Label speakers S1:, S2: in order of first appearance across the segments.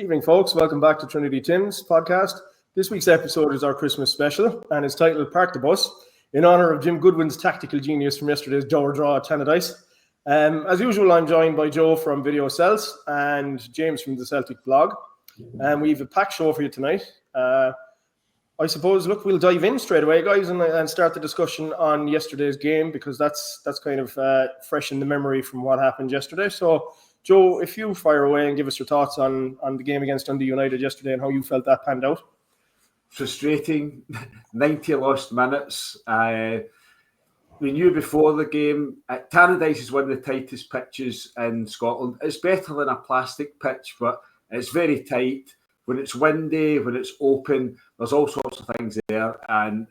S1: Evening, folks. Welcome back to Trinity Times podcast. This week's episode is our Christmas special and it's titled Park the Bus in honour of Jim Goodwin's tactical genius from yesterday's Dower draw at Tannadice. As usual, I'm joined by Joe from Video Cells and James from the Celtic blog. And we have a packed show for you tonight. I suppose, look, we'll dive in straight away, guys, and start the discussion on yesterday's game because that's kind of fresh in the memory from what happened yesterday. So, Joe, if you fire away and give us your thoughts on the game against Dundee United yesterday and how you felt that panned out.
S2: Frustrating, 90 lost minutes. We knew before the game, Tannadice is one of the tightest pitches in Scotland. It's better than a plastic pitch, but it's very tight. When it's windy, when it's open, there's all sorts of things there. And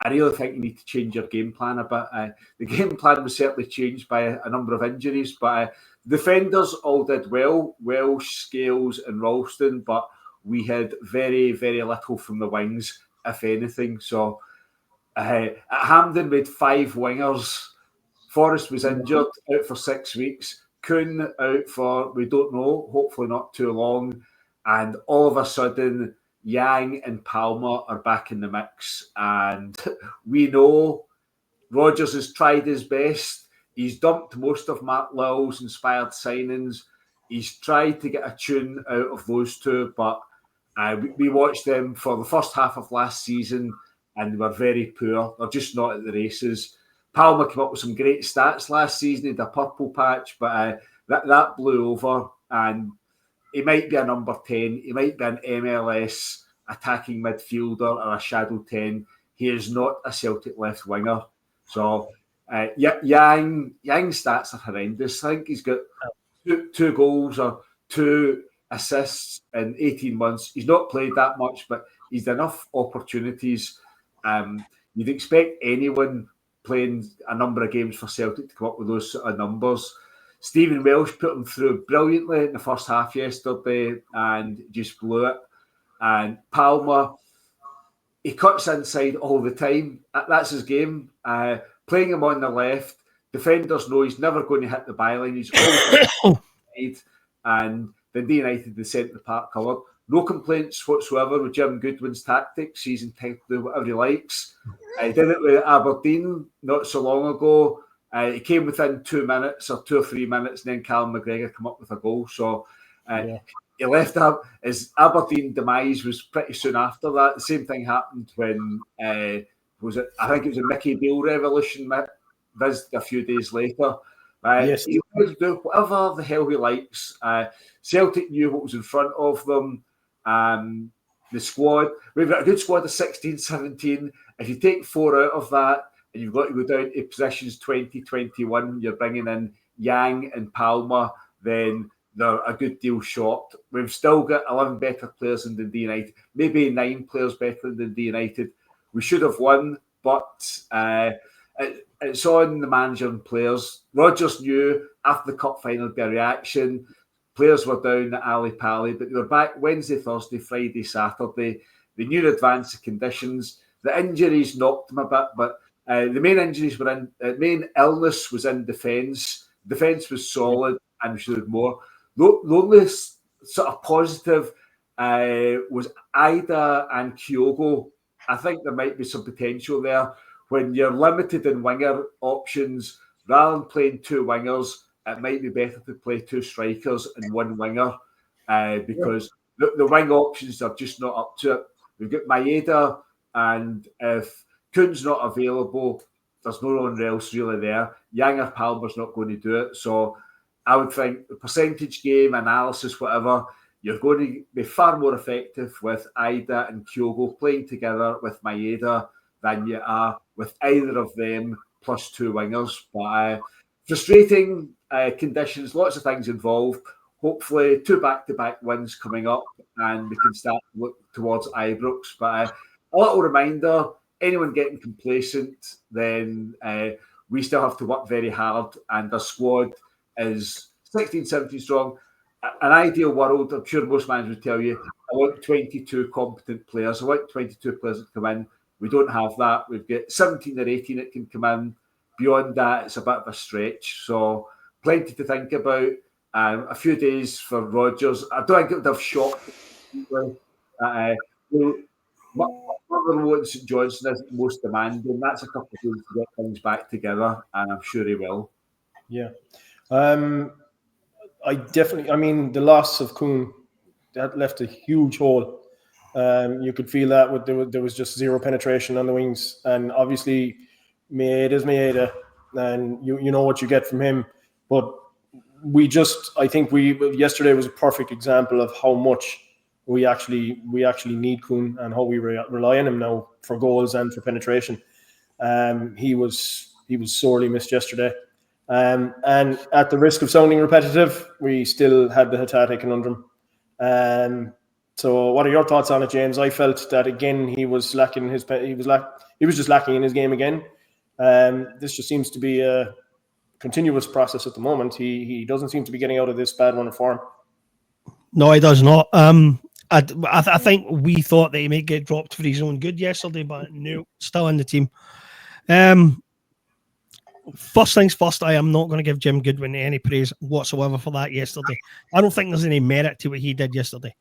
S2: I really think you need to change your game plan a bit. The game plan was certainly changed by a number of injuries, but defenders all did well. Welsh, Scales and Ralston, but we had very, very little from the wings, if anything. So at Hampden, we had 5 wingers. Forrest was injured, out for 6 weeks. Kuhn out for, we don't know, hopefully not too long. And all of a sudden, Yang and Palmer are back in the mix. And we know Rodgers has tried his best. He's dumped most of Matt Lowell's inspired signings. He's tried to get a tune out of those two, but we watched them for the first half of last season and they were very poor. They're just not at the races. Palmer came up with some great stats last season. He had a purple patch, but that blew over. And he might be a number 10. He might be an MLS attacking midfielder or a shadow 10. He is not a Celtic left winger. So Yang's stats are horrendous. I think he's got two goals or 2 assists in 18 months. He's not played that much, but he's had enough opportunities. You'd expect anyone playing a number of games for Celtic to come up with those sort of numbers. Stephen Welsh put him through brilliantly in the first half yesterday and just blew it. And Palmer, he cuts inside all the time. That's his game. Playing him on the left, defenders know he's never going to hit the byline. He's always inside. And Dundee United, the centre park covered. No complaints whatsoever with Jim Goodwin's tactics. He's entitled to do whatever he likes. He did it with Aberdeen not so long ago. He came within 2 minutes or 2 or 3 minutes, and then Callum McGregor came up with a goal. So he left up. His Aberdeen demise was pretty soon after that. The same thing happened when I think it was a Mickey Beale revolution visited a few days later.
S1: Yes.
S2: He would do whatever the hell he likes. Celtic knew what was in front of them. The squad, we've got a good squad of 16, 17. If you take 4 out of that, and you've got to go down to positions 20, 21, you're bringing in Yang and Palmer, then they're a good deal short. We've still got 11 better players than Dundee United, maybe 9 players better than Dundee United. We should have won, but it's on the manager and players. Rodgers knew after the cup final there'd be a reaction. Players were down at Ali Pally, but they were back Wednesday, Thursday, Friday, Saturday. They knew in advance the conditions. The injuries knocked them a bit, but the main injuries were in, main illness was in defence. Defence was solid and we should have more. The only sort of positive was Ida and Kyogo. I think there might be some potential there. When you're limited in winger options, rather than playing 2 wingers, it might be better to play 2 strikers and 1 winger because the wing options are just not up to it. We've got Maeda, and if Kuhn's not available, there's no one else really there. Yang or Palmer's not going to do it. So I would think the percentage game, analysis, whatever, you're going to be far more effective with Ida and Kyogo playing together with Maeda than you are with either of them plus 2 wingers. But frustrating conditions, lots of things involved. Hopefully 2 back-to-back wins coming up and we can start to look towards Ibrox. But a little reminder, anyone getting complacent, then we still have to work very hard and our squad is 16, 17 strong. An ideal world, I'm sure most managers would tell you, I want 22 competent players. I want 22 players that come in. We don't have that. We've got 17 or 18 that can come in. Beyond that, it's a bit of a stretch. So plenty to think about. A few days for Rodgers. I don't think it would have shocked people. What St Johnson is most demanding. That's a couple of days to get things back together, and I'm sure he will.
S1: Yeah. I mean, the loss of Kuhn, that left a huge hole. You could feel that there was just zero penetration on the wings, and obviously Maeda's Maeda, and you know what you get from him. But I think yesterday was a perfect example of how much we actually need Kuhn and how we rely on him now for goals and for penetration. He was sorely missed yesterday. And at the risk of sounding repetitive, we still had the Hatate conundrum. So what are your thoughts on it, James? I felt that again he was lacking he was just lacking in his game again. This just seems to be a continuous process at the moment. He doesn't seem to be getting out of this bad run of form.
S3: No, he does not. I think we thought that he might get dropped for his own good yesterday, but no, still in the team. First things first, I am not going to give Jim Goodwin any praise whatsoever for that yesterday. I don't think there's any merit to what he did yesterday.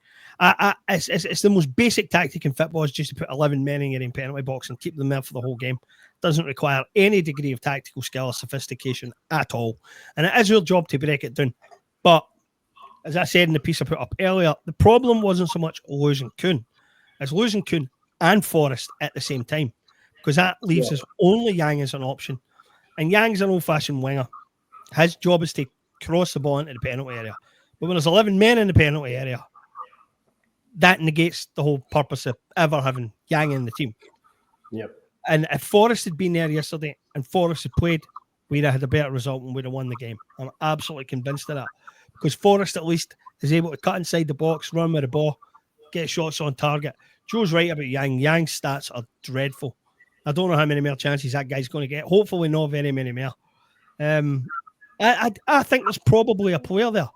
S3: It's the most basic tactic in football is just to put 11 men in your own penalty box and keep them there for the whole game. Doesn't require any degree of tactical skill or sophistication at all. And it is your job to break it down. But as I said in the piece I put up earlier, the problem wasn't so much losing Kuhn. It's losing Kuhn and Forrest at the same time. Because that leaves us only Yang as an option. And Yang's an old-fashioned winger. His job is to cross the ball into the penalty area. But when there's 11 men in the penalty area, that negates the whole purpose of ever having Yang in the team.
S1: Yep.
S3: And if Forrest had been there yesterday and Forrest had played, we'd have had a better result and we'd have won the game. I'm absolutely convinced of that. Because Forrest at least is able to cut inside the box, run with the ball, get shots on target. Joe's right about Yang. Yang's stats are dreadful. I don't know how many more chances that guy's going to get. Hopefully not very many more. I think there's probably a player there,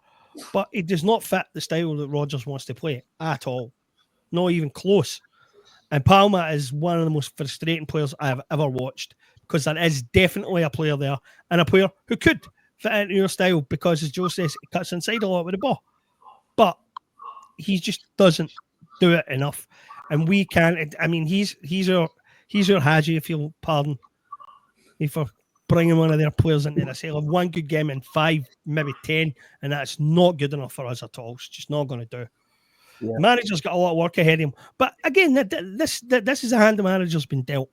S3: but it does not fit the style that Rodgers wants to play at all. Not even close. And Palma is one of the most frustrating players I have ever watched because there is definitely a player there and a player who could fit into your style because, as Joe says, he cuts inside a lot with the ball. But he just doesn't do it enough. And we can't. I mean, he's our Haji, if you'll pardon me for bringing one of their players into this. He'll have one good game in 5, maybe 10, and that's not good enough for us at all. It's just not going to do. Yeah. The manager's got a lot of work ahead of him. But again, this is a hand the manager's been dealt.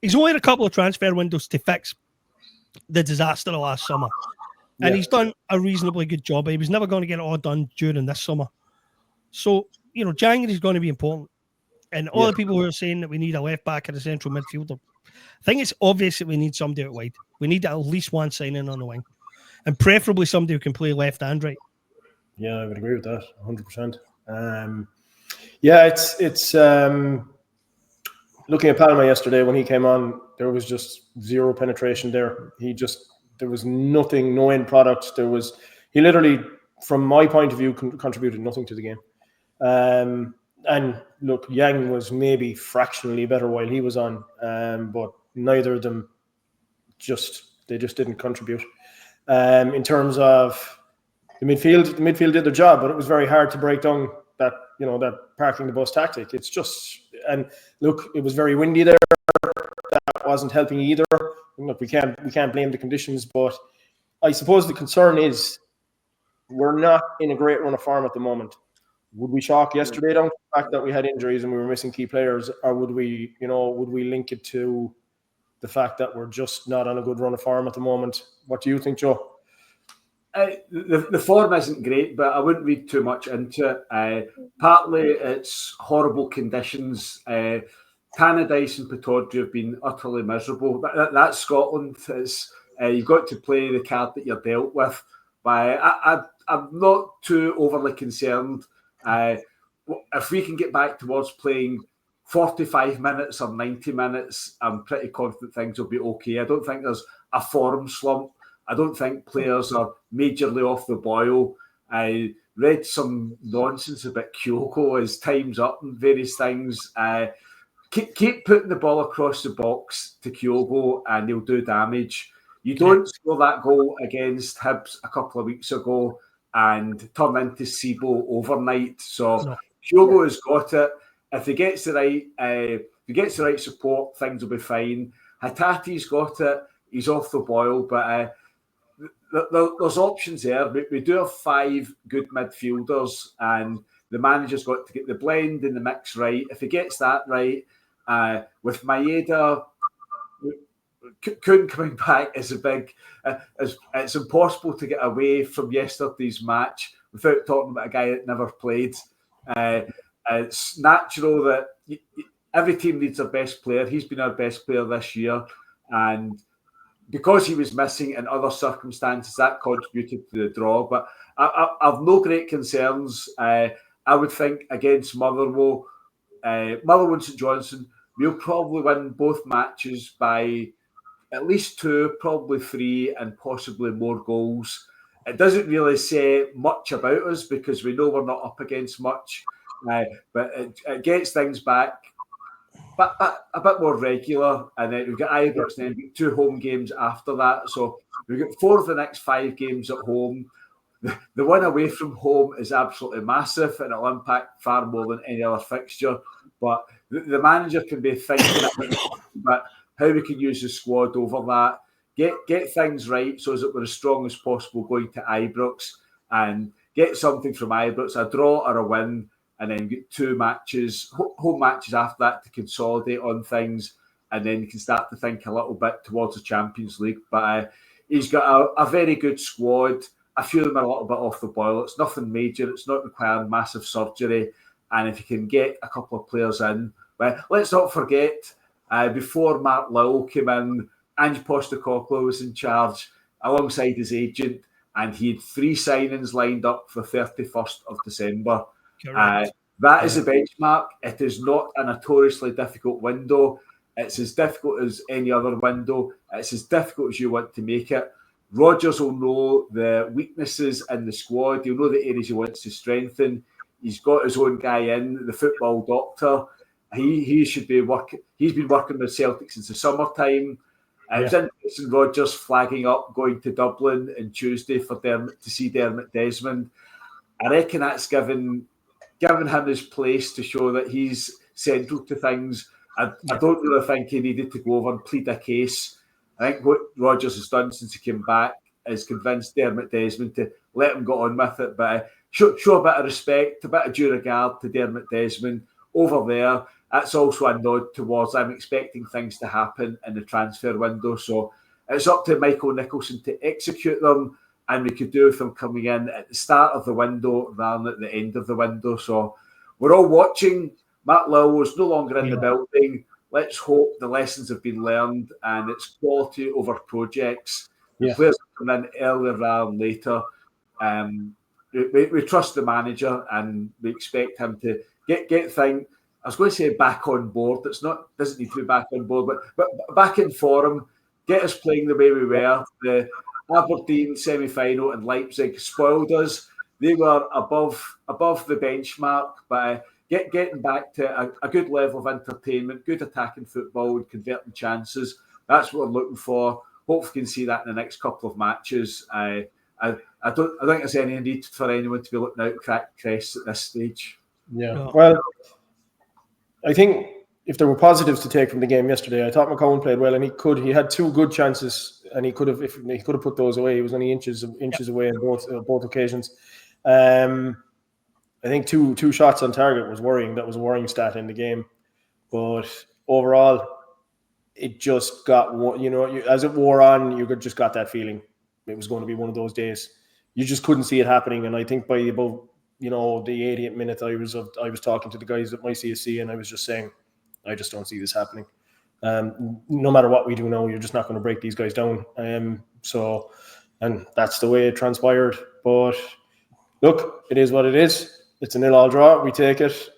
S3: He's only had a couple of transfer windows to fix the disaster of last summer. And he's done a reasonably good job. He was never going to get it all done during this summer. So, January is going to be important. And all the people who are saying that we need a left back and a central midfielder, I think it's obvious that we need somebody out wide. We need at least one signing on the wing. And preferably somebody who can play left and right.
S1: Yeah, I would agree with that 100%. It's looking at Palma yesterday when he came on, there was just zero penetration there. There was nothing, no end product. He literally, from my point of view, contributed nothing to the game. And look, Yang was maybe fractionally better while he was on, but neither of them just didn't contribute. In terms of the midfield did their job, but it was very hard to break down that parking the bus tactic. It's just, and look, it was very windy there. That wasn't helping either. Look, we can't blame the conditions, but I suppose the concern is we're not in a great run of form at the moment. Would we chalk yesterday down to the fact that we had injuries and we were missing key players, or would we link it to the fact that we're just not on a good run of form at the moment? What do you think, Joe?
S2: The form isn't great, but I wouldn't read too much into it. Partly it's horrible conditions. Tannadice and Pittodrie have been utterly miserable. That's Scotland. You've got to play the card that you're dealt with. But I'm not too overly concerned. If we can get back towards playing 45 minutes or 90 minutes, I'm pretty confident things will be okay. I don't think there's a form slump. I don't think players are majorly off the boil. I read some nonsense about Kyogo. His time's up and various things. Keep putting the ball across the box to Kyogo and he'll do damage. You don't score that goal against Hibs a couple of weeks ago and turn into Sibo overnight. So Kyogo has got it. If he gets the right support, things will be fine. Hatate's got it. He's off the boil, but there's options there. We do have 5 good midfielders, and the manager's got to get the blend in the mix right. If he gets that right, with Maeda, Kun coming back is a big. It's impossible to get away from yesterday's match without talking about a guy that never played. It's natural that every team needs their best player. He's been our best player this year, and because he was missing in other circumstances, that contributed to the draw. But I've no great concerns. I would think against Motherwell and St Johnstone, we'll probably win both matches by at least 2, probably 3, and possibly more goals. It doesn't really say much about us because we know we're not up against much, but it gets things back but a bit more regular. And then we've got Ibrox, and then we've got 2 home games after that. So we've got 4 of the next 5 games at home. The one away from home is absolutely massive, and it'll impact far more than any other fixture. But the manager can be thinking about how we can use the squad over that, get things right so that we're as strong as possible going to Ibrox, and get something from Ibrox, a draw or a win, and then get 2 matches, home matches after that to consolidate on things, and then you can start to think a little bit towards the Champions League. But he's got a very good squad. A few of them are a little bit off the boil. It's nothing major. It's not requiring massive surgery. And if you can get a couple of players in, well, let's not forget, before Mark Lowell came in, Ange Postecoglou was in charge alongside his agent, and he had 3 signings lined up for 31st of December. That is a benchmark. It is not a notoriously difficult window. It's as difficult as any other window. It's as difficult as you want to make it. Rodgers will know the weaknesses in the squad. He'll know the areas he wants to strengthen. He's got his own guy in, the football doctor. He should be working. He's been working with Celtic since the summertime. It was interesting, Rodgers flagging up going to Dublin on Tuesday to see Dermot Desmond. I reckon that's given him his place to show that he's central to things. I don't really think he needed to go over and plead a case. I think what Rodgers has done since he came back is convinced Dermot Desmond to let him go on with it, but show a bit of respect, a bit of due regard to Dermot Desmond over there. That's also a nod towards I'm expecting things to happen in the transfer window. So it's up to Michael Nicholson to execute them, and we could do with them coming in at the start of the window rather than at the end of the window. So we're all watching. Matt Lowell is no longer in the building. Let's hope the lessons have been learned and it's quality over projects. The players come in earlier rather than later. We trust the manager and we expect him to get things. I was going to say back on board. Doesn't need to be back on board, but back in form. Get us playing the way we were. The Aberdeen semi-final and Leipzig spoiled us. They were above the benchmark, but getting back to a good level of entertainment, good attacking football, and converting chances. That's what we're looking for. Hopefully, we can see that in the next couple of matches. I don't think there's any need for anyone to be looking out cracked crests at this stage.
S1: Yeah. Well, I think if there were positives to take from the game yesterday, I thought McCowan played well, and he had 2 good chances, and he could have put those away. He was only inches away in both occasions. I think two shots on target was worrying. That was a worrying stat in the game. But overall, it just got, as it wore on, you just got that feeling it was going to be one of those days. You just couldn't see it happening. And I think by about, the 80th minute, I was talking to the guys at my CSC, and I was just saying, I just don't see this happening. No matter what we do now, you're just not going to break these guys down. And that's the way it transpired. But look, it is what it is. It's a 0-0 draw. We take it.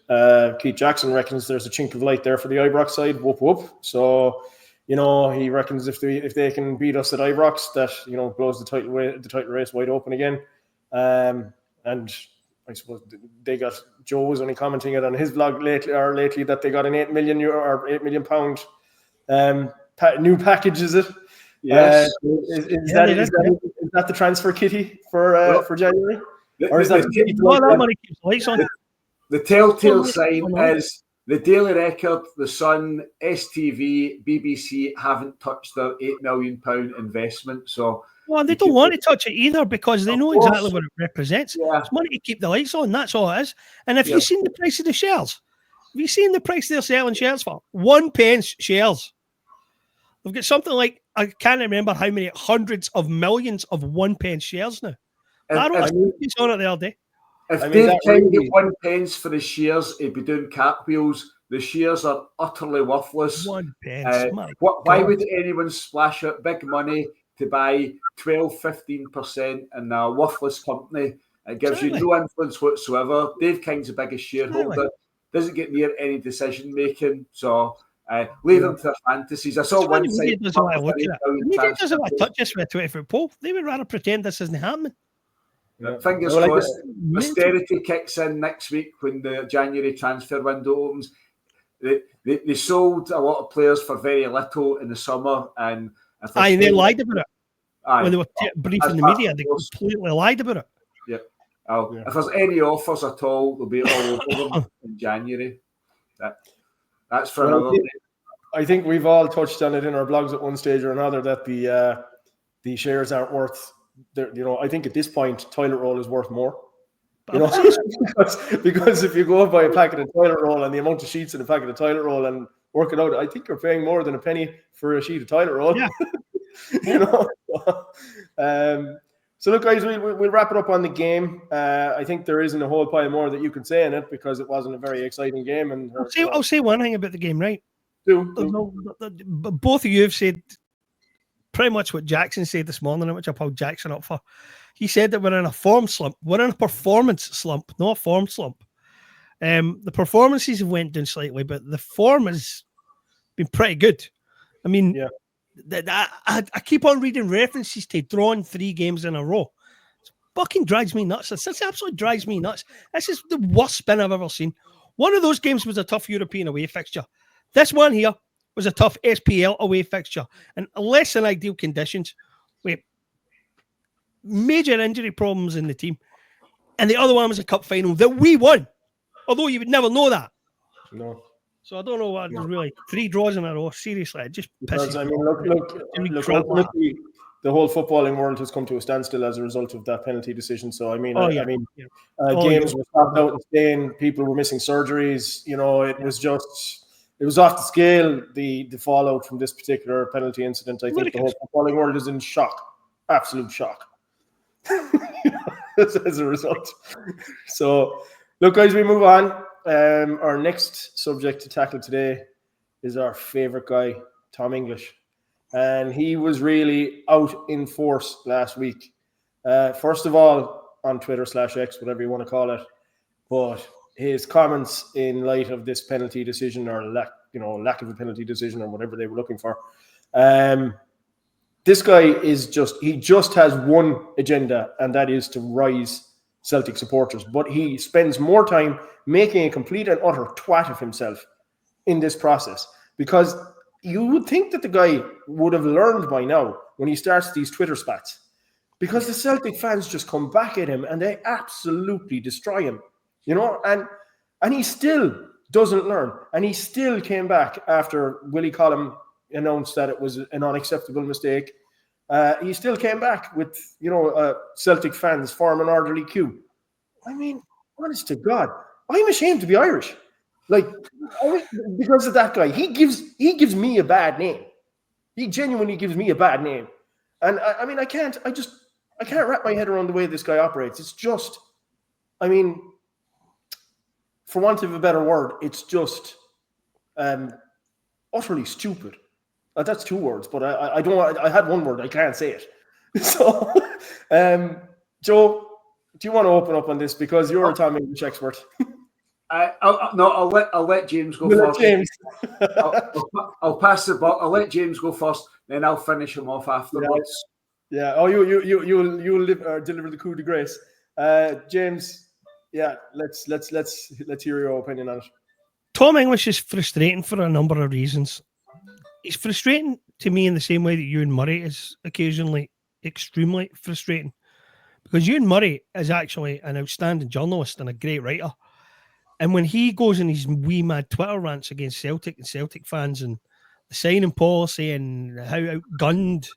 S1: Keith Jackson reckons there's a chink of light there for the Ibrox side. Whoop whoop. So, he reckons if they can beat us at Ibrox, that blows the title race wide open again. And I suppose Joe was only commenting it on his vlog lately that they got an €8 million or £8 million new package. Is it?
S2: Yes.
S1: Is that the transfer kitty for January? Or is that
S3: that money keeps the lights on?
S2: The telltale sign is the Daily Record, the Sun, STV, BBC haven't touched their £8 million investment. So,
S3: well, they don't want to touch it either because they know exactly what it represents.
S2: Yeah.
S3: It's money to keep the lights on. That's all it is. And if you've seen the price of the shares, have you seen the price they're selling shares for? 1 pence shares. They've got something like, I can't remember how many hundreds of millions of 1 pence shares now. I wrote a piece on it the other day.
S2: If Dave King got 1 pence for his shares, he'd be doing cartwheels. The shares are utterly worthless.
S3: 1 pence.
S2: Why would anyone splash out big money to buy 12-15% in a worthless company? It gives you no influence whatsoever. Dave King's the biggest shareholder. Doesn't get near any decision making. So leave them to their fantasies. I saw one site.
S3: The media doesn't want to touch this with a 20-foot pole. They would rather pretend this isn't happening.
S2: Yeah. Fingers crossed. Austerity kicks in next week when the January transfer window opens. They sold a lot of players for very little in the summer, and
S3: they lied about it. When they were briefing the media, they completely lied about it.
S2: Yep. If there's any offers at all, they'll be all over them in January. That's for another day.
S1: I think we've all touched on it in our blogs at one stage or another that the shares aren't worth. I think at this point, toilet roll is worth more. Because if you go and buy a packet of toilet roll and the amount of sheets in a packet of toilet roll and work it out, I think you're paying more than a penny for a sheet of toilet roll. Yeah. So look, guys, we'll wrap it up on the game. I think there isn't a whole pile more that you can say in it because it wasn't a very exciting game. And
S3: I'll say one thing about the game, right? Both of you have said pretty much what Jackson said this morning, which I pulled Jackson up for. He said that we're in a form slump. We're in a performance slump, not a form slump. The performances have went down slightly, but the form has been pretty good. I mean, I keep on reading references to drawing 3 games in a row. It fucking drives me nuts. This absolutely drives me nuts. This is the worst spin I've ever seen. One of those games was a tough European away fixture. This one here was a tough SPL away fixture and less than ideal conditions with major injury problems in the team. And the other one was a cup final that we won, although you would never know that.
S1: No.
S3: So I don't know what really 3 draws in a row. Seriously, it just pisses me
S1: off. Look, ultimately, the whole footballing world has come to a standstill as a result of that penalty decision. So I mean, games were stopped out in Spain. People were missing surgeries. It was off the scale. The fallout from this particular penalty incident. I think the whole footballing world is in shock, absolute shock. As a result. So, look, guys, we move on. Our next subject to tackle today is our favorite guy, Tom English. And he was really out in force last week. First of all, on Twitter/X, whatever you want to call it. But his comments in light of this penalty decision or lack of a penalty decision or whatever they were looking for. This guy he just has one agenda, and that is to rise Celtic supporters. But he spends more time making a complete and utter twat of himself in this process, because you would think that the guy would have learned by now when he starts these Twitter spats, because the Celtic fans just come back at him and they absolutely destroy him, and he still doesn't learn. And he still came back after Willie Collum announced that it was an unacceptable mistake. He still came back with, Celtic fans form an orderly queue. I mean, honest to God, I'm ashamed to be Irish. Because of that guy. He gives me a bad name. He genuinely gives me a bad name. And I can't wrap my head around the way this guy operates. It's just, for want of a better word, it's just utterly stupid. That's 2 words, but I had 1 word. I can't say it. So, Joe, do you want to open up on this, because you're a Tom English expert?
S2: I'll let James go first.
S1: James.
S2: I'll pass the ball. I'll let James go first, then I'll finish him off afterwards.
S1: Yeah. Oh, you'll deliver the coup de grace, James. Yeah, let's hear your opinion on it.
S3: Tom English is frustrating for a number of reasons. He's frustrating to me in the same way that Ewan Murray is occasionally extremely frustrating. Because Ewan Murray is actually an outstanding journalist and a great writer. And when he goes in his wee mad Twitter rants against Celtic and Celtic fans and the signing policy and how outgunned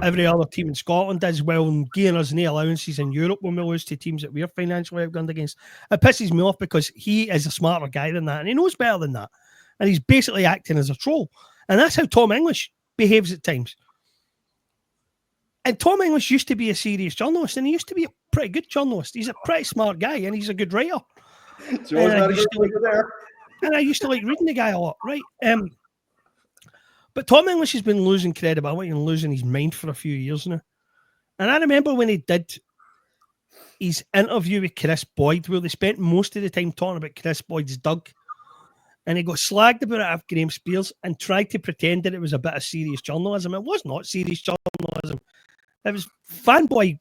S3: every other team in Scotland is, well, and giving us no allowances in Europe when we lose to teams that we're financially outgunned against, it pisses me off because he is a smarter guy than that and he knows better than that. And he's basically acting as a troll. And that's how Tom English behaves at times. And Tom English used to be a serious journalist and he used to be a pretty good journalist. He's a pretty smart guy and he's a good writer. And I used to like reading the guy a lot, right? But Tom English has been losing credibility and losing his mind for a few years now. And I remember when he did his interview with Chris Boyd, where they spent most of the time talking about Chris Boyd's Doug. And he got slagged about it after Graham Spears and tried to pretend that it was a bit of serious journalism. It was not serious journalism. It was fanboy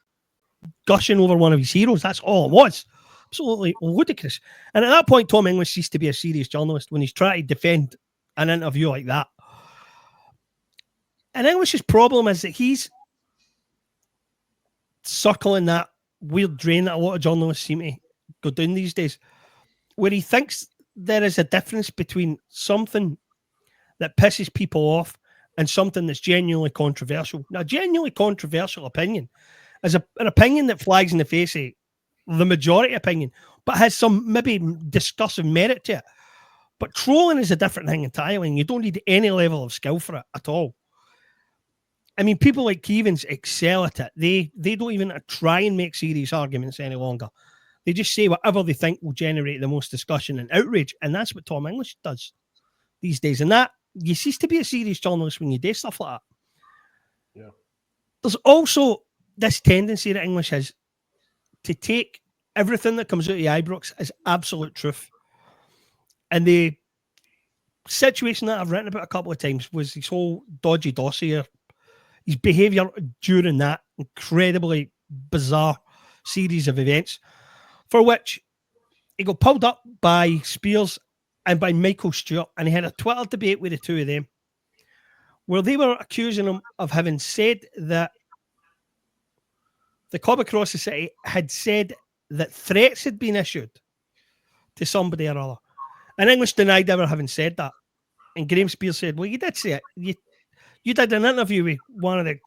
S3: gushing over one of his heroes. That's all it was. Absolutely ludicrous. And at that point, Tom English ceased to be a serious journalist when he's trying to defend an interview like that. And English's problem is that he's circling that weird drain that a lot of journalists seem to go down these days, where he thinks there is a difference between something that pisses people off and something that's genuinely controversial. Now, genuinely controversial opinion is an opinion that flags in the face of the majority opinion, but has some maybe discursive merit to it. But trolling is a different thing entirely, and you don't need any level of skill for it at all. I mean, people like Keevans excel at it. They don't even try and make serious arguments any longer. They just say whatever they think will generate the most discussion and outrage, and that's what Tom English does these days. And that, you cease to be a serious journalist when you do stuff like that.
S1: Yeah.
S3: There's also this tendency that English has to take everything that comes out of Ibrox as absolute truth. And the situation that I've written about a couple of times was his whole dodgy dossier, his behaviour during that incredibly bizarre series of events, for which he got pulled up by Spears and by Michael Stewart, and he had a Twitter debate with the two of them, where they were accusing him of having said that the club across the city had said that threats had been issued to somebody or other. And English denied ever having said that. And Graham Spears said, well, you did say it. You did an interview with one of the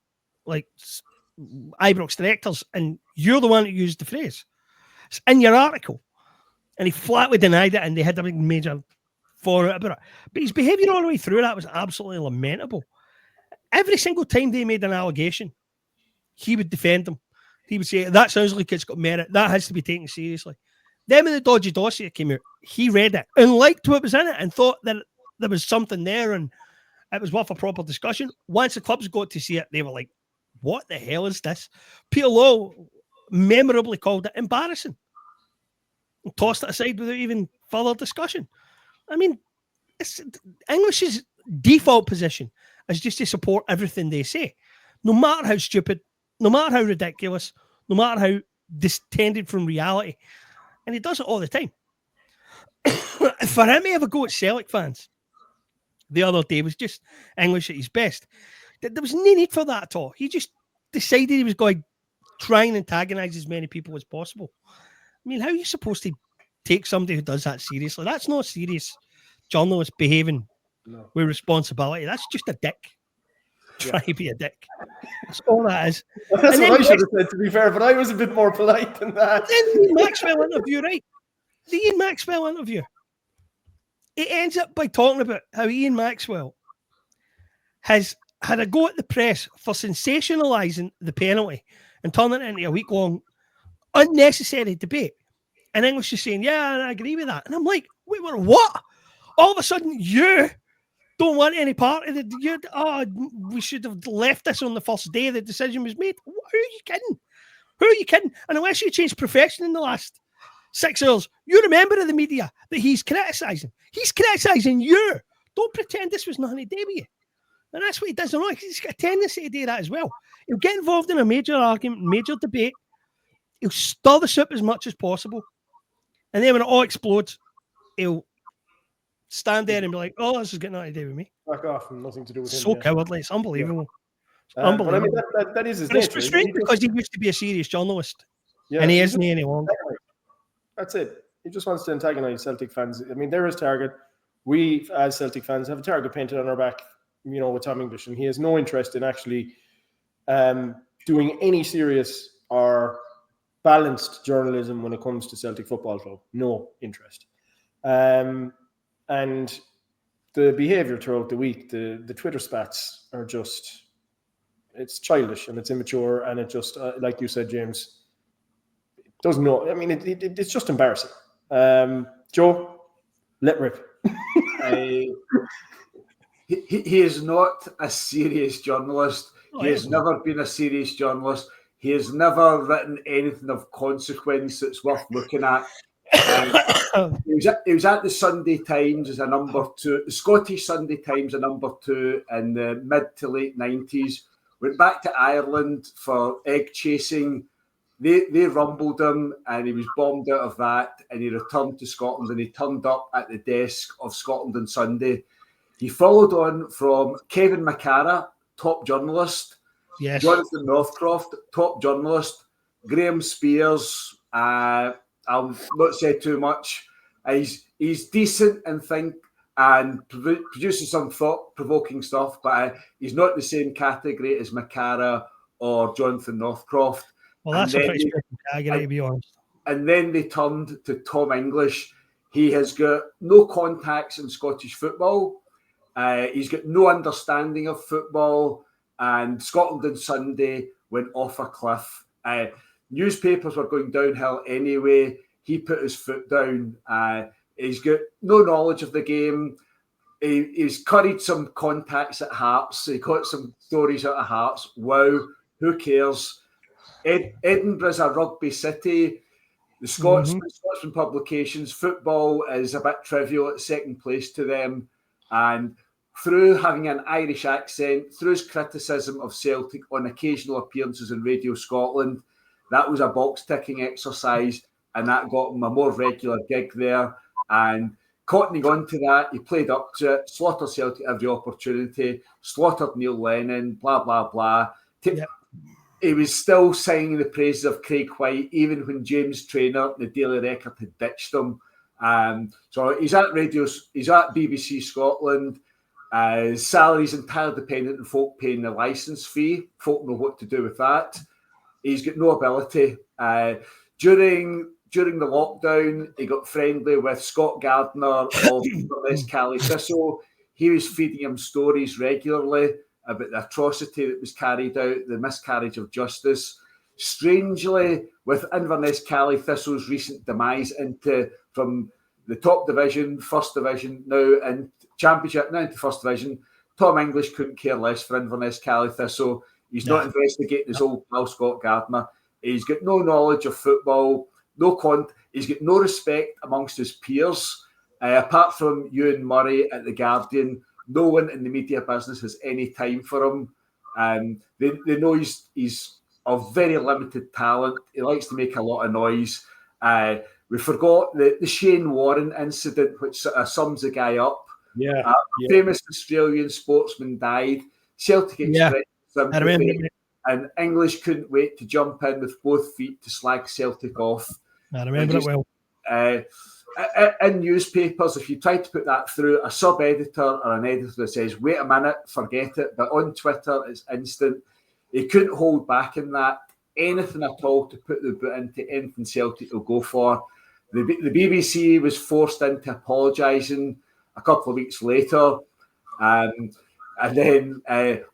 S3: Ibrox directors, and you're the one that used the phrase. It's in your article. And he flatly denied it, and they had a big major fallout about it. But his behaviour all the way through that was absolutely lamentable. Every single time they made an allegation, he would defend them. He would say, that sounds like it's got merit. That has to be taken seriously. Then when the dodgy dossier came out, he read it and liked what was in it and thought that there was something there and it was worth a proper discussion. Once the clubs got to see it, they were like, what the hell is this? Peter Law memorably called it embarrassing and tossed it aside without even further discussion. I mean, English's default position is just to support everything they say, no matter how stupid, no matter how ridiculous, no matter how distended from reality. And he does it all the time. For him to have a go at Celtic fans the other day was just English at his best. There was no need for that at all. He just decided he was going to try and antagonise as many people as possible. I mean, how are you supposed to take somebody who does that seriously? That's not a serious journalist behaving with responsibility. That's just a dick. Try to be a dick. That's all that is.
S1: That's what I should have said, to be fair, but I was a bit more polite than that.
S3: Then the Ian Maxwell interview, right? The Ian Maxwell interview. It ends up by talking about how Ian Maxwell has had a go at the press for sensationalising the penalty and turning it into a week-long unnecessary debate. And English is saying, yeah, I agree with that. And I'm like, wait, what? All of a sudden, you don't want any part of it. We should have left this on the first day the decision was made. Who are you kidding? Who are you kidding? And unless you change profession in the last 6 hours, you're a member of the media that he's criticising. He's criticising you. Don't pretend this was nothing to do with you. And that's what he does. He's got a tendency to do that as well. He'll get involved in a major argument, major debate. He'll stir the soup as much as possible. And then when it all explodes, he'll stand there and be like, "Oh, this is getting nothing to do with me."
S1: Back off and nothing to do with him.
S3: So cowardly. It's unbelievable.
S1: But I mean,
S3: Unbelievable.
S1: that is his
S3: But it's
S1: nature.
S3: frustrating because he used to be a serious journalist,
S1: Yeah,
S3: and he isn't any longer.
S1: That's it. He just wants to antagonise Celtic fans. I mean, they're his target. We, as Celtic fans, have a target painted on our back, with Tom English, and he has no interest in actually doing any serious or balanced journalism when it comes to Celtic Football Club. No interest. And the behaviour throughout the week, the Twitter spats are just, it's childish and it's immature, and it just, like you said, James, doesn't know. I mean, it's just embarrassing. Joe, let rip.
S2: He is not a serious journalist. He has never been a serious journalist. He has never written anything of consequence that's worth looking at. He was at the Sunday Times as a number 2, the Scottish Sunday Times, a number 2 in the mid to late 90s. Went back to Ireland for egg chasing. They rumbled him and he was bombed out of that, and he returned to Scotland and he turned up at the desk of Scotland on Sunday. He followed on from Kevin McCara, top journalist.
S3: Yes.
S2: Jonathan Northcroft, top journalist. Graham Spears, I'll not say too much. He's decent and produces some thought-provoking stuff, but he's not the same category as McCara or Jonathan Northcroft.
S3: Well, that's a pretty special category, to be honest.
S2: And then they turned to Tom English. He has got no contacts in Scottish football. He's got no understanding of football. And Scotland on Sunday went off a cliff. Newspapers were going downhill anyway. He put his foot down. He's got no knowledge of the game. He's curried some contacts at Hearts. He got some stories out of Hearts. Wow, who cares? Edinburgh's a rugby city. The Scotsman publications, football is a bit trivial. It's second place to them. And through having an Irish accent, through his criticism of Celtic on occasional appearances on Radio Scotland, that was a box-ticking exercise, and that got him a more regular gig there. And cottoning on to that, he played up to it, slaughtered Celtic every opportunity, slaughtered Neil Lennon, blah, blah, blah.
S3: Yep.
S2: He was still singing the praises of Craig White, even when James Traynor, the Daily Record, had ditched him. So he's at BBC Scotland. Salary's entirely dependent on folk paying the licence fee. Folk know what to do with that. He's got no ability. During the lockdown, he got friendly with Scott Gardner of Inverness Cali Thistle. He was feeding him stories regularly about the atrocity that was carried out, the miscarriage of justice. Strangely, with Inverness Cali Thistle's recent demise from the top division, first division, now in Championship, now into first division, Tom English couldn't care less for Inverness Cali Thistle. He's not investigating his old pal Scott Gardner. He's got no knowledge of football, he's got no respect amongst his peers. Apart from Ewan Murray at The Guardian, no one in the media business has any time for him. They know he's of very limited talent. He likes to make a lot of noise. We forgot the Shane Warren incident, which sums the guy up. Famous Australian sportsman died. Celtic expressed sympathy, and English couldn't wait to jump in with both feet to slag Celtic off.
S3: I remember it well.
S2: In newspapers, if you try to put that through a sub-editor or an editor that says, wait a minute, forget it. But on Twitter, it's instant. He couldn't hold back in that. Anything at all to put the boot into anything Celtic will go for. The BBC was forced into apologising a couple of weeks later. And then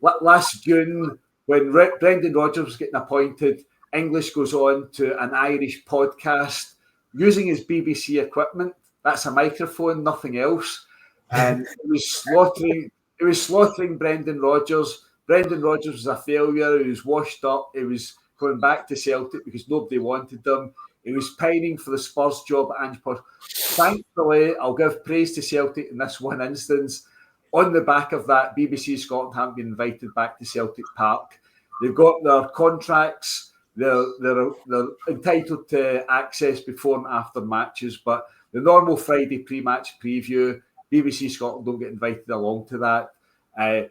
S2: last June, when Brendan Rodgers was getting appointed, English goes on to an Irish podcast using his BBC equipment. That's a microphone, nothing else. And it was slaughtering Brendan Rodgers. Brendan Rodgers was a failure. He was washed up. He was going back to Celtic because nobody wanted him. He was pining for the Spurs job at Ange Postecoglou. Thankfully, I'll give praise to Celtic in this one instance. On the back of that, BBC Scotland haven't been invited back to Celtic Park. They've got their contracts. They're entitled to access before and after matches, but the normal Friday pre-match preview BBC Scotland don't get invited along to that.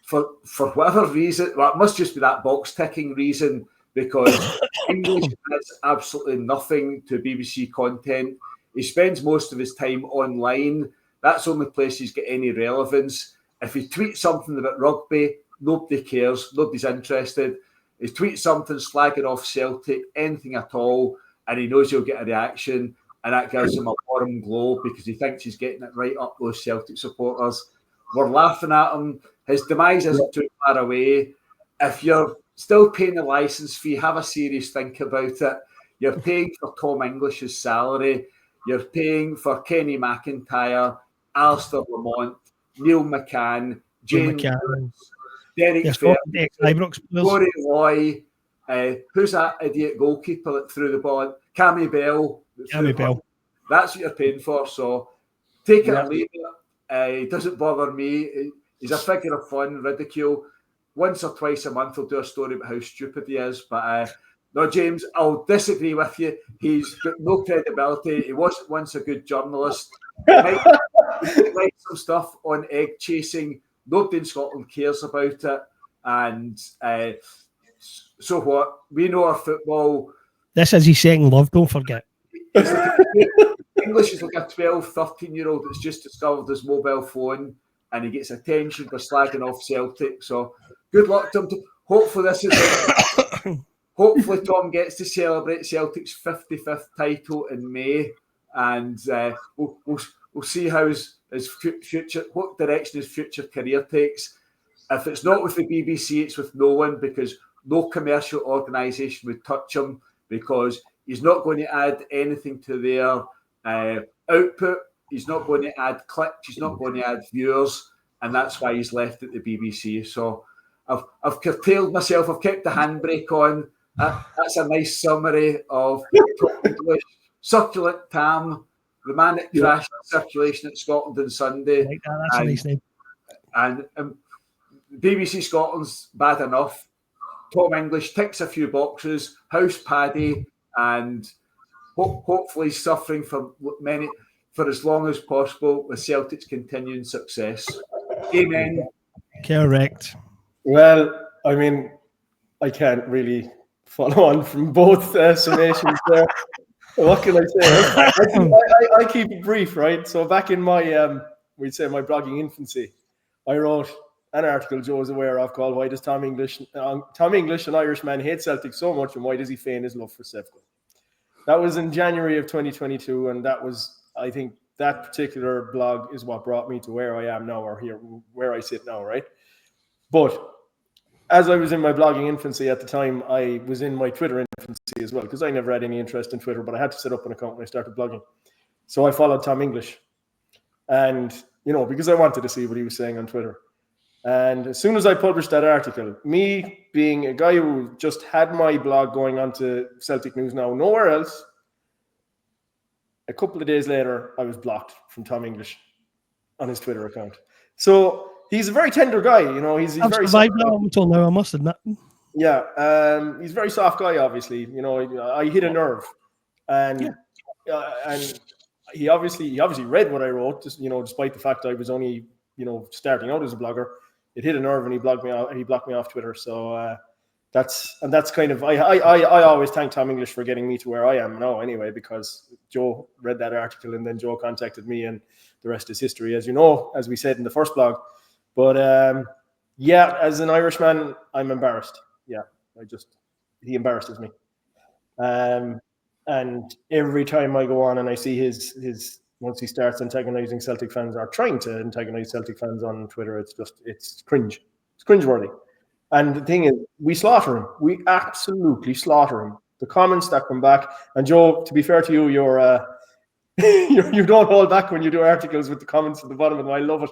S2: For whatever reason, well, it must just be that box ticking reason, because English adds absolutely nothing to BBC content. He spends most of his time online. That's the only place he's got any relevance. If he tweets something about rugby, nobody cares. Nobody's interested. He tweets something slagging off Celtic, anything at all, and he knows he'll get a reaction, and that gives him a warm glow because he thinks he's getting it right up those Celtic supporters. We're laughing at him. His demise isn't too far away. If you're still paying the licence fee, have a serious think about it. You're paying for Tom English's salary. You're paying for Kenny McIntyre, Alistair Lamont, Neil McCann, James Derek Fair,
S3: Ibrox,
S2: Corey Loy, who's that idiot goalkeeper that threw the ball? Cammy Bell. That's what you're paying for. So take it or leave it. It doesn't bother me. He's a figure of fun, ridicule. Once or twice a month, I'll do a story about how stupid he is. But no, James, I'll disagree with you. He's got no credibility. He wasn't once a good journalist. He might write some stuff on egg chasing. Nobody in Scotland cares about it. And so what? We know our football.
S3: This is his second love, don't forget.
S2: English is like a 12, 13-year-old that's just discovered his mobile phone, and he gets attention for slagging off Celtic. So good luck to him. Hopefully this is it. Hopefully Tom gets to celebrate Celtic's 55th title in May, and we'll see how his future, what direction his future career takes. If it's not with the BBC, it's with no one, because no commercial organisation would touch him, because he's not going to add anything to their output. He's not going to add clicks. He's not going to add viewers, and that's why he's left at the BBC. So I've curtailed myself. I've kept the handbrake on. That's a nice summary of English, succulent Tam, romantic trash circulation at Scotland on Sunday.
S3: Like that. That's a nice name.
S2: And BBC Scotland's bad enough. Tom English ticks a few boxes. House Paddy, and hopefully suffering for as long as possible with Celtic's continuing success. Amen.
S3: Correct.
S1: Well, I mean, I can't really follow on from both summations there. What can I say? I keep it brief, right? So back in my, we'd say my blogging infancy, I wrote an article Joe is aware of called "Why Does Tom English, an Irishman, hate Celtic so much, and why does he feign his love for Sevco?" That was in January of 2022, and that was, I think, that particular blog is what brought me to where I am now, or here where I sit now, right? But as I was in my blogging infancy at the time, I was in my Twitter infancy as well, because I never had any interest in Twitter, but I had to set up an account when I started blogging. So I followed Tom English, and because I wanted to see what he was saying on Twitter. And as soon as I published that article, me being a guy who just had my blog going on to Celtic News Now, nowhere else, a couple of days later, I was blocked from Tom English on his Twitter account. So he's a very tender guy, he's
S3: I've
S1: very
S3: survived that until now, I must admit.
S1: Yeah, he's a very soft guy, obviously. I hit a nerve. And he obviously read what I wrote, just, despite the fact I was only, starting out as a blogger. It hit a nerve, and he blocked me off Twitter. So that's kind of I always thank Tom English for getting me to where I am now, anyway, because Joe read that article, and then Joe contacted me, and the rest is history, as you know, as we said in the first blog. But as an Irishman, I'm embarrassed. Yeah, he embarrasses me. And every time I go on and I see his once he starts antagonizing Celtic fans, or trying to antagonize Celtic fans on Twitter, it's cringe. It's cringeworthy. And the thing is, we slaughter him. We absolutely slaughter him. The comments that come back, and Joe, to be fair to you, you don't hold back when you do articles with the comments at the bottom, and I love it.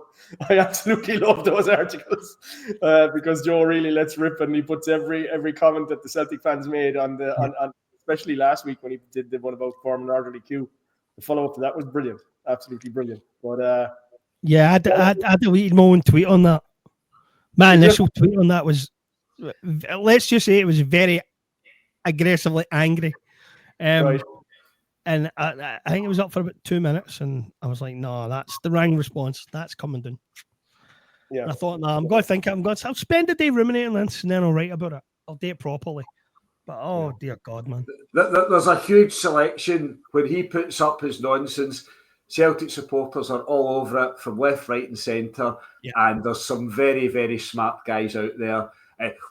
S1: I absolutely love those articles because Joe really lets rip, and he puts every comment that the Celtic fans made on especially last week when he did the one about forming an orderly queue. The follow-up to that was brilliant, absolutely brilliant. But
S3: I deleted my own tweet on that. My initial tweet on that was, let's just say, it was very aggressively angry.
S1: Right.
S3: And I think it was up for about 2 minutes, and I was like, no, that's the wrong response. That's coming down.
S1: Yeah.
S3: And I thought, no, I'm going to think it. I'll spend the day ruminating this, and then I'll write about it. I'll do it properly. But, oh, dear God, man.
S2: There's a huge selection. When he puts up his nonsense, Celtic supporters are all over it from left, right and centre.
S3: Yeah.
S2: And there's some very, very smart guys out there.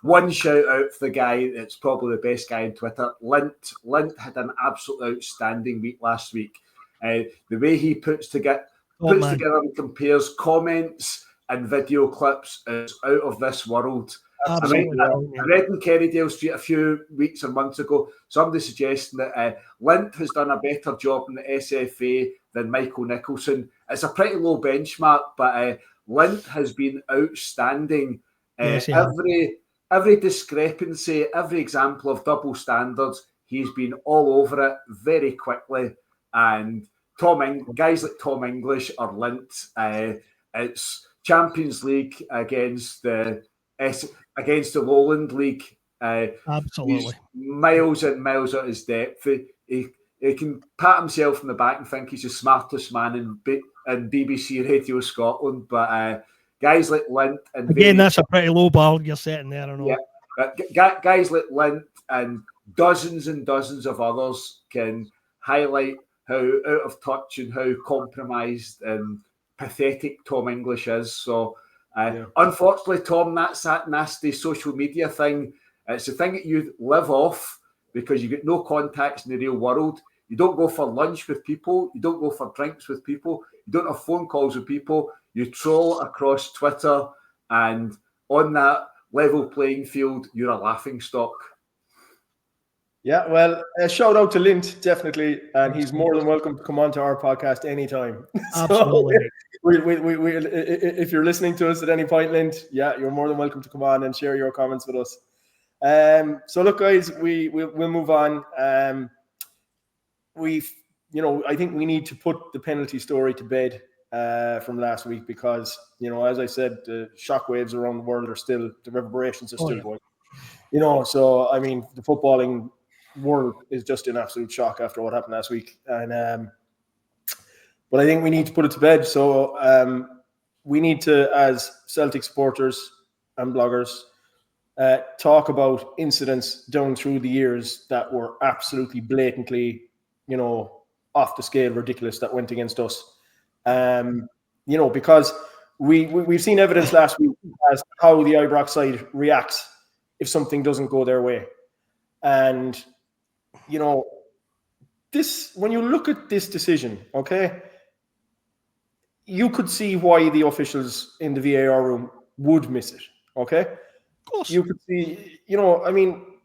S2: One shout out for the guy that's probably the best guy on Twitter, Lint. Lint had an absolute outstanding week last week. The way he puts together and compares comments and video clips is out of this world.
S3: Absolutely.
S2: I read in Kerrydale Street a few weeks or months ago, somebody suggesting that Lint has done a better job in the SFA than Michael Nicholson. It's a pretty low benchmark, but Lint has been outstanding.
S3: Yes,
S2: every discrepancy, every example of double standards, he's been all over it very quickly. And guys like Tom English or Lint, it's Champions League against the Lowland League.
S3: Absolutely.
S2: He's miles and miles at his depth. He can pat himself on the back and think he's the smartest man in BBC Radio Scotland, but guys like Lint and
S3: again, that's a pretty low bar you're setting there. I know.
S2: Yeah, guys like Lint and dozens of others can highlight how out of touch and how compromised and pathetic Tom English is. So, unfortunately, Tom, that's that nasty social media thing. It's the thing that you live off because you get no contacts in the real world. You don't go for lunch with people. You don't go for drinks with people. You don't have phone calls with people. You troll across Twitter, and on that level playing field, you're a laughingstock.
S1: Yeah, well, a shout out to Lint, definitely, and he's more than welcome to come on to our podcast anytime.
S3: Absolutely.
S1: We, if you're listening to us at any point, Lint, you're more than welcome to come on and share your comments with us. So look, guys, we'll move on. I think we need to put the penalty story to bed from last week because, as I said, the shockwaves around the world the reverberations are still going. So I mean, the footballing world is just in absolute shock after what happened last week, and but I think we need to put it to bed. So we need to, as Celtic supporters and bloggers, talk about incidents down through the years that were absolutely blatantly, off the scale, ridiculous, that went against us. Because we've seen evidence last week as how the Ibrox side reacts if something doesn't go their way. And, when you look at this decision, okay, you could see why the officials in the VAR room would miss it, okay?
S3: Of course.
S1: You could see,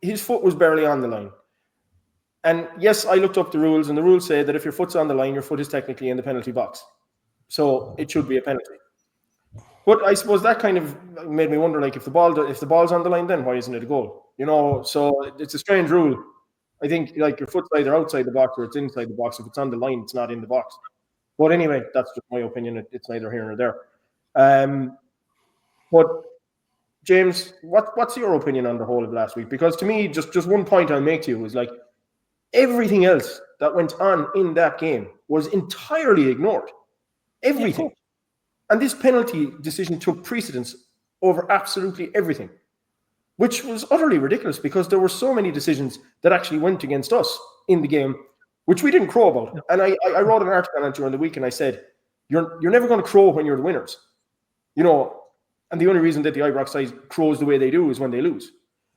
S1: his foot was barely on the line. And yes, I looked up the rules, and the rules say that if your foot's on the line, your foot is technically in the penalty box. So it should be a penalty. But I suppose that kind of made me wonder, like, if the ball's on the line, then why isn't it a goal? So it's a strange rule. I think, like, your foot's either outside the box or it's inside the box. If it's on the line, it's not in the box. But anyway, that's just my opinion. It's neither here nor there. But James, what's your opinion on the whole of last week? Because to me, just one point I'll make to you is, like, everything else that went on in that game was entirely ignored. Everything. And this penalty decision took precedence over absolutely everything, which was utterly ridiculous because there were so many decisions that actually went against us in the game, which we didn't crow about. No. And I wrote an article on it during the week, and I said, you're never going to crow when you're the winners. And the only reason that the Ibrox side crows the way they do is when they lose.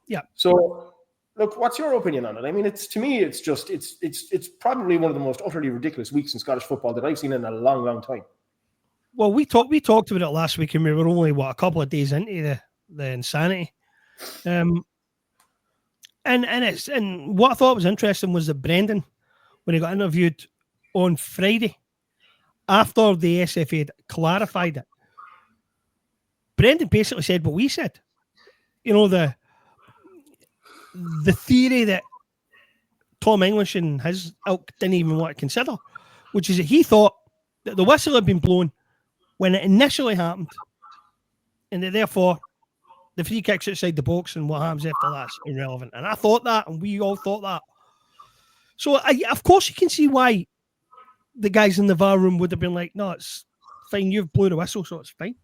S3: Yeah.
S1: So, look, what's your opinion on it? I mean, it's probably one of the most utterly ridiculous weeks in Scottish football that I've seen in a long, long time.
S3: Well, we talked about it last week, and we were only a couple of days into the insanity. And what I thought was interesting was that Brendan, when he got interviewed on Friday after the SFA had clarified it, Brendan basically said what we said. The theory that Tom English and his ilk didn't even want to consider, which is that he thought that the whistle had been blown when it initially happened, and that therefore the free kick's outside the box and what happens after that's irrelevant. And I thought that, and we all thought that. So, of course, you can see why the guys in the VAR room would have been like, no, it's fine. You've blew the whistle, so it's fine.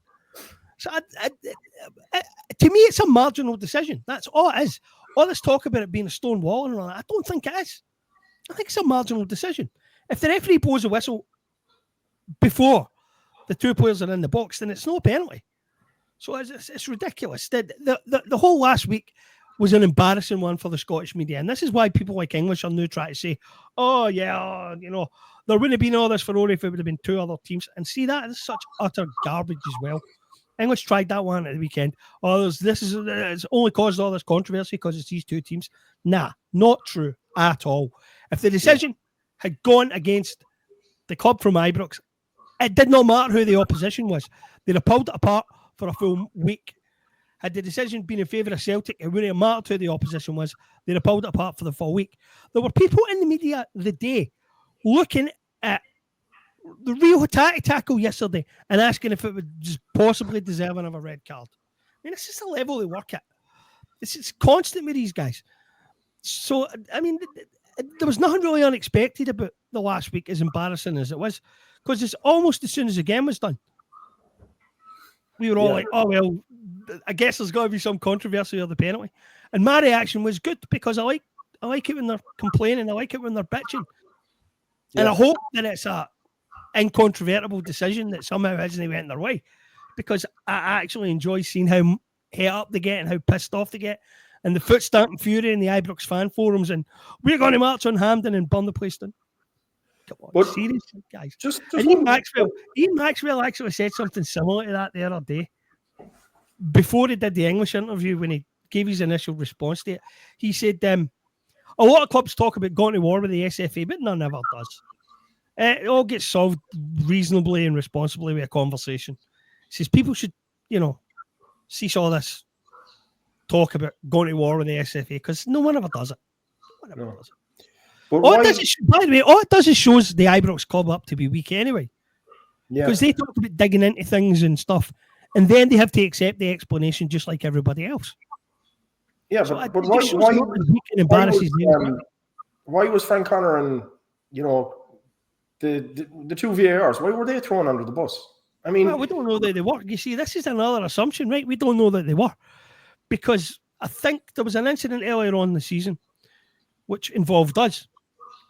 S3: So, to me, it's a marginal decision. That's all it is. All this talk about it being a stone wall and all that, I don't think it is. I think it's a marginal decision. If the referee blows a whistle before the two players are in the box, then it's no penalty. So it's ridiculous. The whole last week was an embarrassing one for the Scottish media. And this is why people like English are now trying to say, oh, yeah, there wouldn't have been all this furore if it would have been two other teams. And see, that is such utter garbage as well. English tried that one at the weekend. Oh, it's only caused all this controversy because it's these two teams. Nah, not true at all. If the decision had gone against the club from Ibrox, it did not matter who the opposition was. They'd have pulled it apart for a full week. Had the decision been in favour of Celtic, it wouldn't have mattered who the opposition was. They'd have pulled it apart for the full week. There were people in the media the day looking at the real tackle yesterday and asking if it would just possibly deserve another red card. I mean, this is the level they work at. It's constant with these guys. So, I mean, there was nothing really unexpected about the last week, as embarrassing as it was, because it's almost as soon as the game was done. We were all like, oh, well, I guess there's got to be some controversy of the penalty. And my reaction was good because I like it when they're complaining. I like it when they're bitching. Yeah. And I hope that it's a incontrovertible decision that somehow hasn't went their way, because I actually enjoy seeing how het up they get and how pissed off they get, and the foot stamping fury in the Ibrox fan forums, and we're going to march on Hampden and burn the place down. Come on, seriously, guys. Ian Maxwell actually said something similar to that the other day before he did the English interview, when he gave his initial response to it. He said, a lot of clubs talk about going to war with the SFA, but none ever does. It all gets solved reasonably and responsibly with a conversation. He says people should, cease all this talk about going to war with the SFA, because no one ever does it. No one ever does it. By the way, all it does is shows the Ibrox club up to be weak anyway. Yeah. Because they talk about digging into things and stuff, and then they have to accept the explanation just like everybody else.
S1: Yeah,
S3: so
S1: but why was Frank Connor and the two VARs, why were they thrown under the bus? I mean,
S3: well, we don't know that they were. You see, this is another assumption, right? We don't know that they were, because I think there was an incident earlier on in the season which involved us,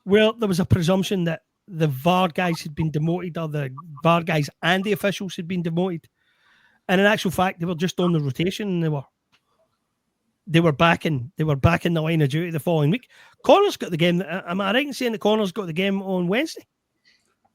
S3: where there was a presumption that the VAR guys had been demoted, or the VAR guys and the officials had been demoted. And in actual fact, they were just on the rotation, and they were back in the line of duty the following week. Connor's got the game. Am I right in saying that Connor's got the game on Wednesday?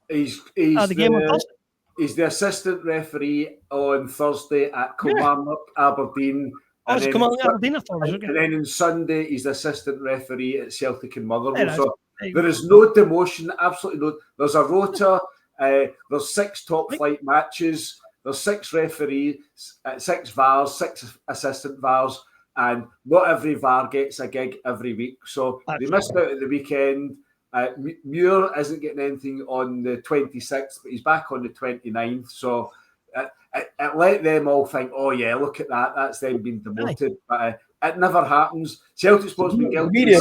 S2: He's the assistant referee on Thursday at Kilmarnock, Aberdeen.
S3: And then
S2: on Sunday, he's the assistant referee at Celtic and Motherwell. So there is no demotion, absolutely no. There's a rota. There's 6 top flight matches. There's 6 referees, 6 VARs, 6 assistant VARs, and not every VAR gets a gig every week. So they missed out at the weekend. Muir isn't getting anything on the 26th, but he's back on the 29th. So it let them all think, oh yeah, look at that, that's them being demoted. But it never happens. Celtic's supposed to be guilty.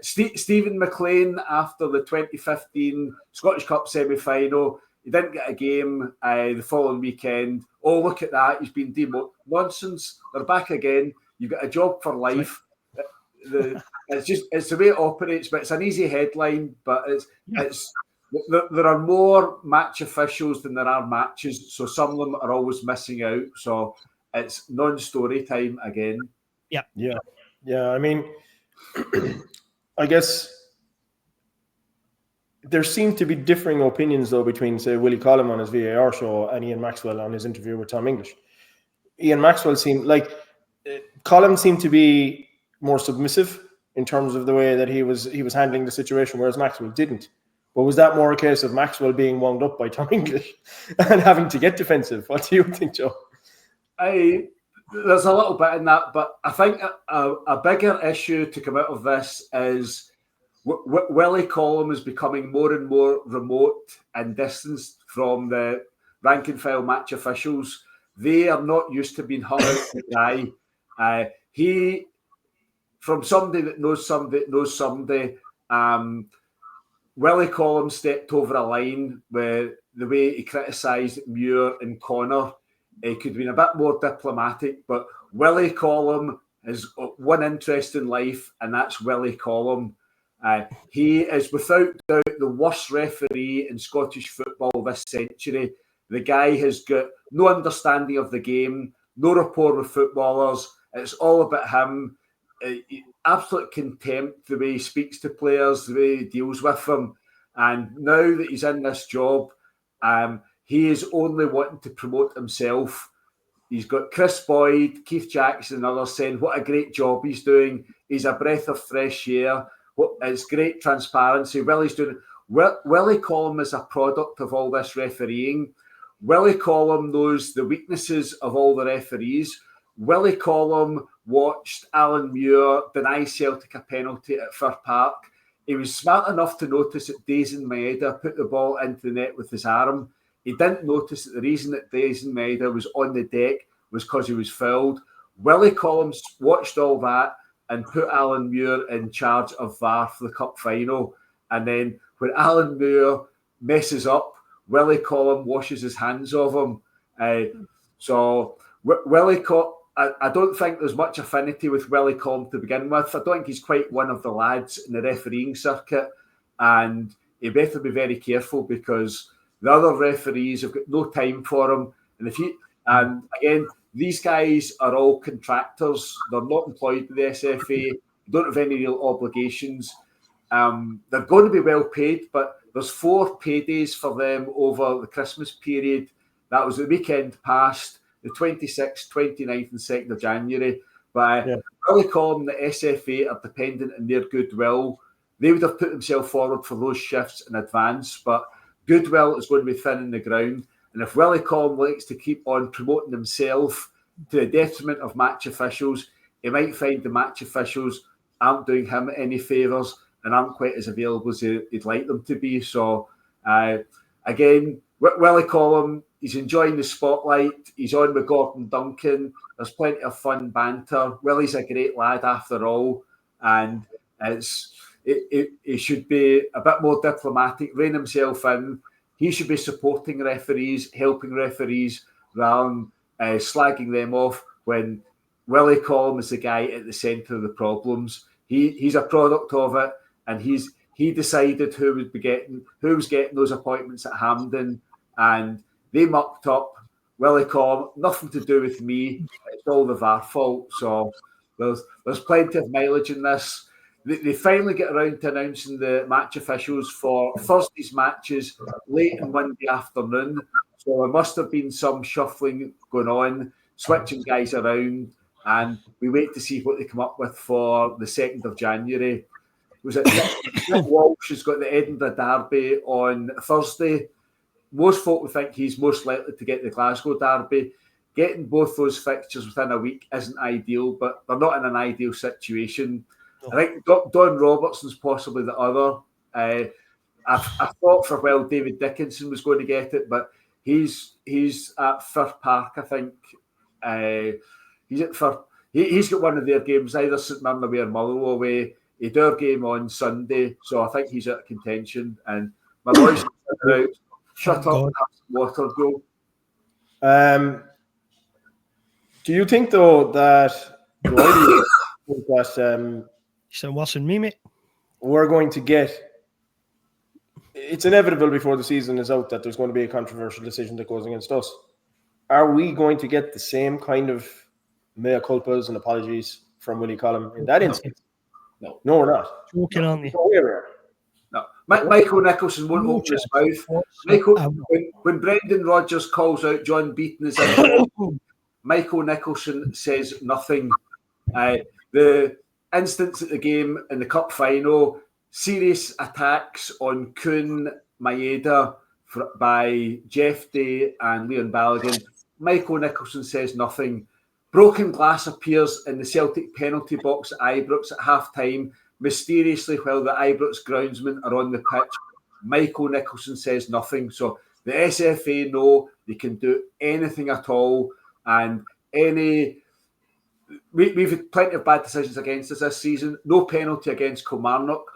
S2: Stephen McLean, after the 2015 Scottish Cup semi-final, he didn't get a game the following weekend. Oh, look at that, he's been demoted. Nonsense. They're back again. You've got a job for life. It's the way it operates, but it's an easy headline. But there are more match officials than there are matches, so some of them are always missing out. So it's non-story time again.
S1: Yeah. I mean, I guess there seem to be differing opinions though between, say, Willie Collum on his VAR show and Ian Maxwell on his interview with Tom English. Ian Maxwell seemed like Collum seemed to be more submissive in terms of the way that he was handling the situation, whereas Maxwell didn't. But was that more a case of Maxwell being wound up by Tom English and having to get defensive? What do you think, Joe?
S2: There's a little bit in that, but I think a bigger issue to come out of this is Willie Collum is becoming more and more remote and distanced from the rank and file match officials. They are not used to being hung out to dry. He, from somebody that knows somebody, Willie Collum stepped over a line with the way he criticised Muir and Connor. He could have been a bit more diplomatic, but Willie Collum has one interest in life, and that's Willie Collum. He is without doubt the worst referee in Scottish football this century. The guy has got no understanding of the game, no rapport with footballers. It's all about him. Absolute contempt, the way he speaks to players, the way he deals with them. And now that he's in this job, he is only wanting to promote himself. He's got Chris Boyd, Keith Jackson and others saying what a great job he's doing. He's a breath of fresh air. It's great transparency. Willie's doing it. Willie Collum is a product of all this refereeing. Willie Collum knows the weaknesses of all the referees. Willie Collum watched Alan Muir deny Celtic a penalty at Fir Park. He was smart enough to notice that Dazen Maeda put the ball into the net with his arm. He didn't notice that the reason that Dazen Maeda was on the deck was because he was fouled. Willie Collum watched all that and put Alan Muir in charge of VAR for the cup final. And then when Alan Muir messes up, Willie Collum washes his hands of him. Willie Collum, I don't think there's much affinity with Willie Collum to begin with. I don't think he's quite one of the lads in the refereeing circuit. And he better be very careful because the other referees have got no time for him. And again, these guys are all contractors. They're not employed by the SFA. They don't have any real obligations. They're going to be well paid, but there's 4 paydays for them over the Christmas period. That was the weekend past, the 26th, 29th and 2nd of January. But Willie Collum, the SFA are dependent on their goodwill. They would have put themselves forward for those shifts in advance, but goodwill is going to be thin in the ground. And if Willie Collum likes to keep on promoting himself to the detriment of match officials, he might find the match officials aren't doing him any favours and aren't quite as available as he'd like them to be. So, again, Willie Collum, he's enjoying the spotlight. He's on with Gordon Duncan. There's plenty of fun banter. Willie's a great lad after all. And he should be a bit more diplomatic, rein himself in. He should be supporting referees, helping referees, rather than slagging them off when Willie Collum is the guy at the centre of the problems. He's a product of it, and he decided who was getting those appointments at Hampden, and they mucked up. Willie Collum, nothing to do with me. It's all the VAR fault. So there's plenty of mileage in this. They finally get around to announcing the match officials for Thursday's matches late on Monday afternoon. So there must have been some shuffling going on, switching guys around, and we wait to see what they come up with for the 2nd of January. Was it Nick Walsh has got the Edinburgh Derby on Thursday? Most folk would think he's most likely to get the Glasgow Derby. Getting both those fixtures within a week isn't ideal, but they're not in an ideal situation. I think Don Robertson's possibly the other. I thought for a while David Dickinson was going to get it, but he's at Fir Park, I think. He's at Fir. He's got one of their games, either St Mirren away or Motherwell away. He did a game on Sunday, so I think he's out of contention. And my boys are out. Shut up and have some water, go.
S1: Do you think, though, that
S3: You sound worse than me, mate.
S1: we're going to get... It's inevitable before the season is out that there's going to be a controversial decision that goes against us. Are we going to get the same kind of mea culpas and apologies from Willie Collum in that instance? No, we're not.
S3: Joking, aren't they?
S2: No. Michael Nicholson won't open his mouth. When Brendan Rodgers calls out John Beaton as Michael Nicholson says nothing. The instance at the game in the cup final, serious attacks on Kuhn, Maeda by Jeff Day and Leon Balogun. Michael Nicholson says nothing. Broken glass appears in the Celtic penalty box at Ibrox at half-time, mysteriously while the Ibrox groundsmen are on the pitch. Michael Nicholson says nothing. So the SFA know they can do anything at all, and we've had plenty of bad decisions against us this season. No penalty against Kilmarnock.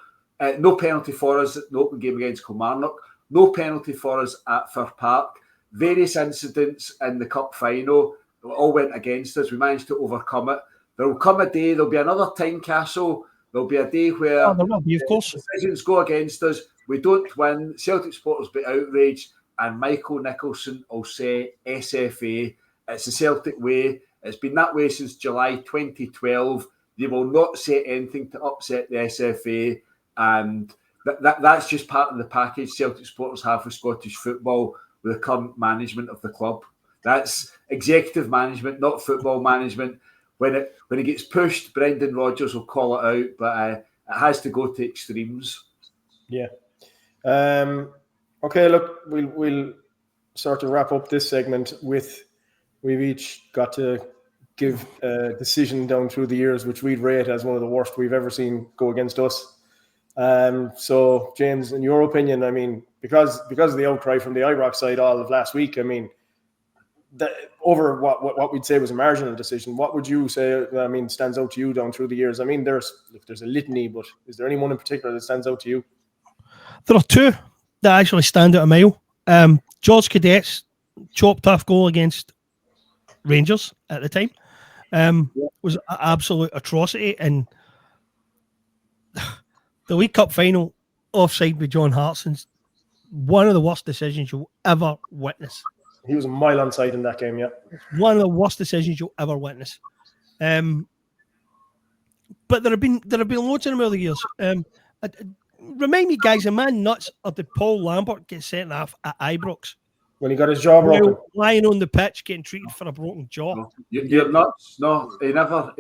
S2: No penalty for us at the open game against Kilmarnock. No penalty for us at Fir Park. Various incidents in the cup final all went against us. We managed to overcome it. There will come a day, there'll be another Tynecastle. There'll be a day where
S3: there will be, of course,
S2: decisions go against us. We don't win. Celtic supporters will be outraged, and Michael Nicholson will say SFA. It's the Celtic way. It's been that way since July 2012. They will not say anything to upset the SFA, and that's just part of the package Celtic supporters have for Scottish football with the current management of the club. That's executive management, not football management. When it gets pushed, Brendan Rodgers will call it out, but it has to go to extremes.
S1: Yeah. Okay, look, we'll sort of wrap up this segment with, we've each got to give a decision down through the years which we'd rate as one of the worst we've ever seen go against us. So, James, in your opinion, I mean, because of the outcry from the Ibrox side all of last week, I mean, over what we'd say was a marginal decision, what would you say, I mean, stands out to you down through the years? I mean, there's a litany, but is there anyone in particular that stands out to you?
S3: There are two that actually stand out a mile. George Cadet's chopped off goal against Rangers at the time was an absolute atrocity, and the League Cup final offside with John Hartson's one of the worst decisions you'll ever witness.
S1: He was a mile onside in that game, yeah.
S3: One of the worst decisions you'll ever witness. But there have been loads of them over the years. Remind me, guys, a man nuts or did Paul Lambert get sent off at Ibrox?
S1: When he got his jaw broken.
S3: Lying on the pitch getting treated for a broken jaw.
S2: No, you're nuts. No, he never.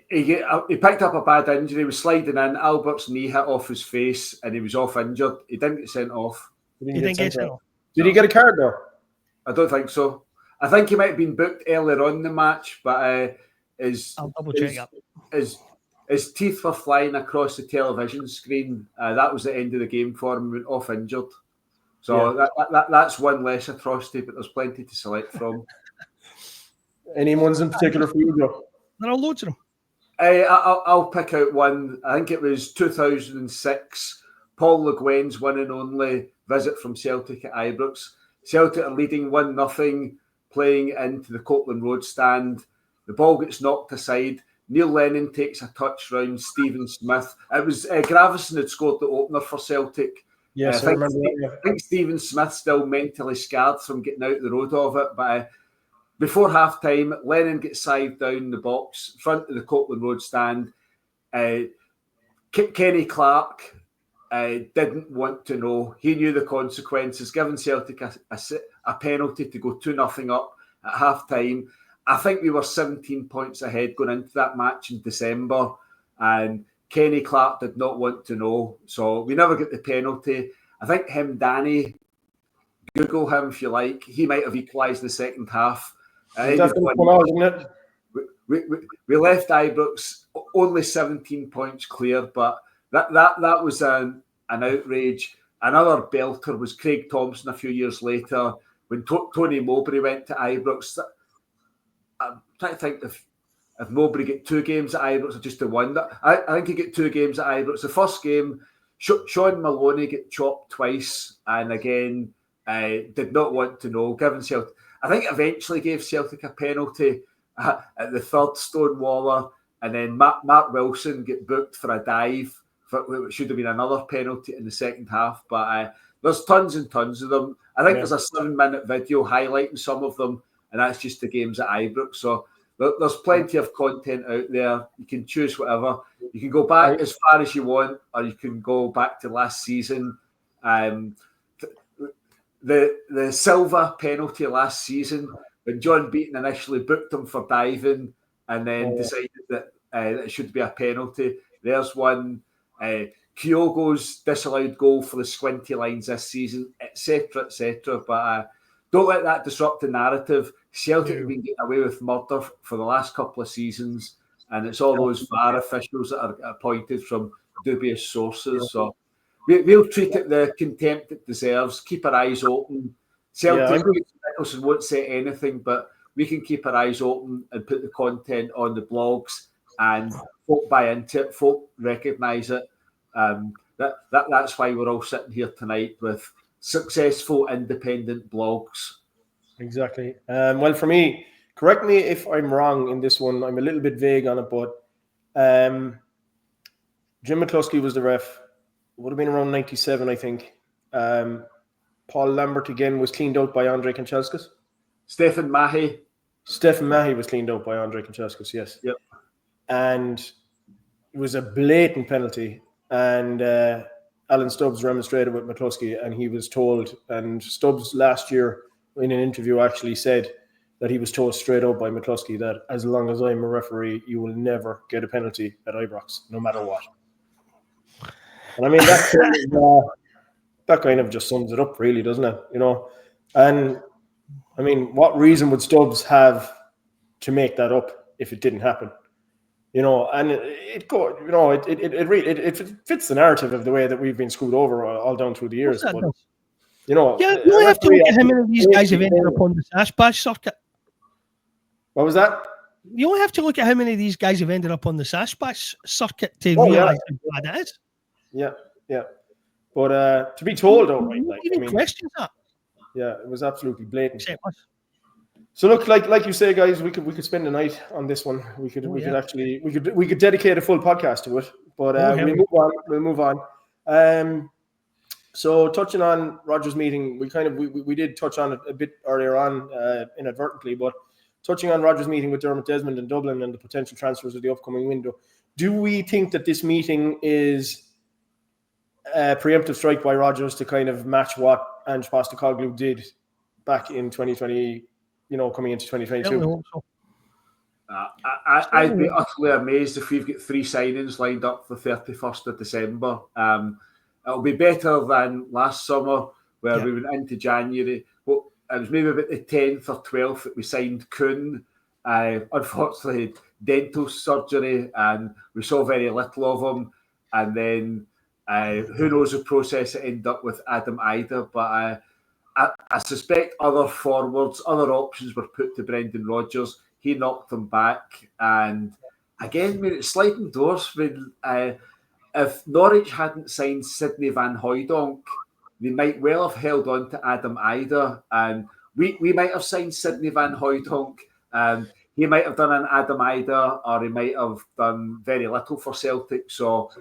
S2: He picked up a bad injury. He was sliding in. Albert's knee hit off his face and he was off injured. He didn't get sent off.
S1: He didn't get sent off. Did he get a card though?
S2: I don't think so. I think he might have been booked earlier on in the match, but
S3: I'll double check that.
S2: His teeth were flying across the television screen. That was the end of the game for him. He went off injured. So yeah. That's one less atrocity, but there's plenty to select from.
S1: Any ones in particular for you, Joe?
S3: There are loads of them.
S2: I'll pick out one. I think it was 2006. Paul Le Guen's one and only visit from Celtic at Ibrox. Celtic are leading 1-0, playing into the Copeland Road stand. The ball gets knocked aside. Neil Lennon takes a touch round Stephen Smith. It was Gravison had scored the opener for Celtic.
S1: Yes, I remember that.
S2: I think Stephen Smith's still mentally scarred from getting out the road of it. But before half-time, Lennon gets sived down the box, front of the Copeland Road stand. Kenny Clark didn't want to know. He knew the consequences, giving Celtic a penalty to go 2-0 up at half-time. I think we were 17 points ahead going into that match in December, and Kenny Clark did not want to know. So we never get the penalty. I think Danny, Google him if you like, he might have equalised in the second half. We left Ibrox only 17 points clear, but that was an outrage. Another belter was Craig Thompson a few years later when Tony Mowbray went to Ibrox. I'm trying to think if Mowbray get 2 games at Ibrox or just the one. I think he get 2 games at Ibrox. The first game, Sean Maloney get chopped twice and again did not want to know. Given Celtic, I think eventually gave Celtic a penalty at the third Stonewaller, and then Mark Wilson get booked for a dive for it should have been another penalty in the second half. But there's tons and tons of them. I think there's a 7-minute video highlighting some of them, and that's just the games at Ibrox. So there's plenty of content out there. You can choose whatever. You can go back as far as you want, or you can go back to last season. The Silva penalty last season, when John Beaton initially booked him for diving and then decided that it should be a penalty. There's one. Kyogo's disallowed goal for the squinty lines this season, etc., etc. But don't let that disrupt the narrative. Celtic have been getting away with murder for the last couple of seasons, and it's all those VAR officials that are appointed from dubious sources. So we'll treat it the contempt it deserves. Keep our eyes open. Celtic, Nicholson won't say anything, but we can keep our eyes open and put the content on the blogs. And folk buy into it, folk recognise it. That's why we're all sitting here tonight with successful independent blogs.
S1: Exactly. Well, for me, correct me if I'm wrong in this one. I'm a little bit vague on it, but Jim McCluskey was the ref. Would have been around 97, I think. Paul Lambert again was cleaned out by Andre Kanchelskis.
S2: Stephen Mahy
S1: was cleaned out by Andre Kanchelskis, yes.
S2: Yep.
S1: And it was a blatant penalty. And Alan Stubbs remonstrated with McCluskey, and he was told, and Stubbs last year in an interview actually said that he was told straight out by McCluskey that as long as I'm a referee, you will never get a penalty at Ibrox, no matter what. And I mean, that kind of just sums it up, really, doesn't it? You know, and I mean, what reason would Stubbs have to make that up if it didn't happen? You know, and it fits the narrative of the way that we've been screwed over all down through the years. But, you know,
S3: yeah, you only have to look at how many of these guys have ended up on the Sash Bash circuit.
S1: What was that?
S3: You only have to look at how many of these guys have ended up on the Sash Bash circuit to realise how bad it is.
S1: Yeah. But to be told, outright,
S3: questions that.
S1: Yeah, it was absolutely blatant. So look, like you say, guys, we could spend the night on this one. We could dedicate a full podcast to it. But we'll move on. So touching on Rogers' meeting, we did touch on it a bit earlier on inadvertently, but touching on Rogers' meeting with Dermot Desmond in Dublin and the potential transfers of the upcoming window, do we think that this meeting is a preemptive strike by Rogers to kind of match what Ange Postecoglou did back in 2020, coming into 2022?
S2: I'd be utterly amazed if we've got 3 signings lined up for 31st of December. It'll be better than last summer where we went into January. Well, it was maybe about the 10th or 12th that we signed Kuhn. Unfortunately, dental surgery, and we saw very little of him. And then who knows the process it ended up with Adam Idah. But I suspect other forwards, other options were put to Brendan Rodgers. He knocked them back. And again, it's sliding doors. If Norwich hadn't signed Sidney van Hooijdonk, they might well have held on to Adam Idah. And we might have signed Sidney van Hooijdonk. He might have done an Adam Idah, or he might have done very little for Celtic. So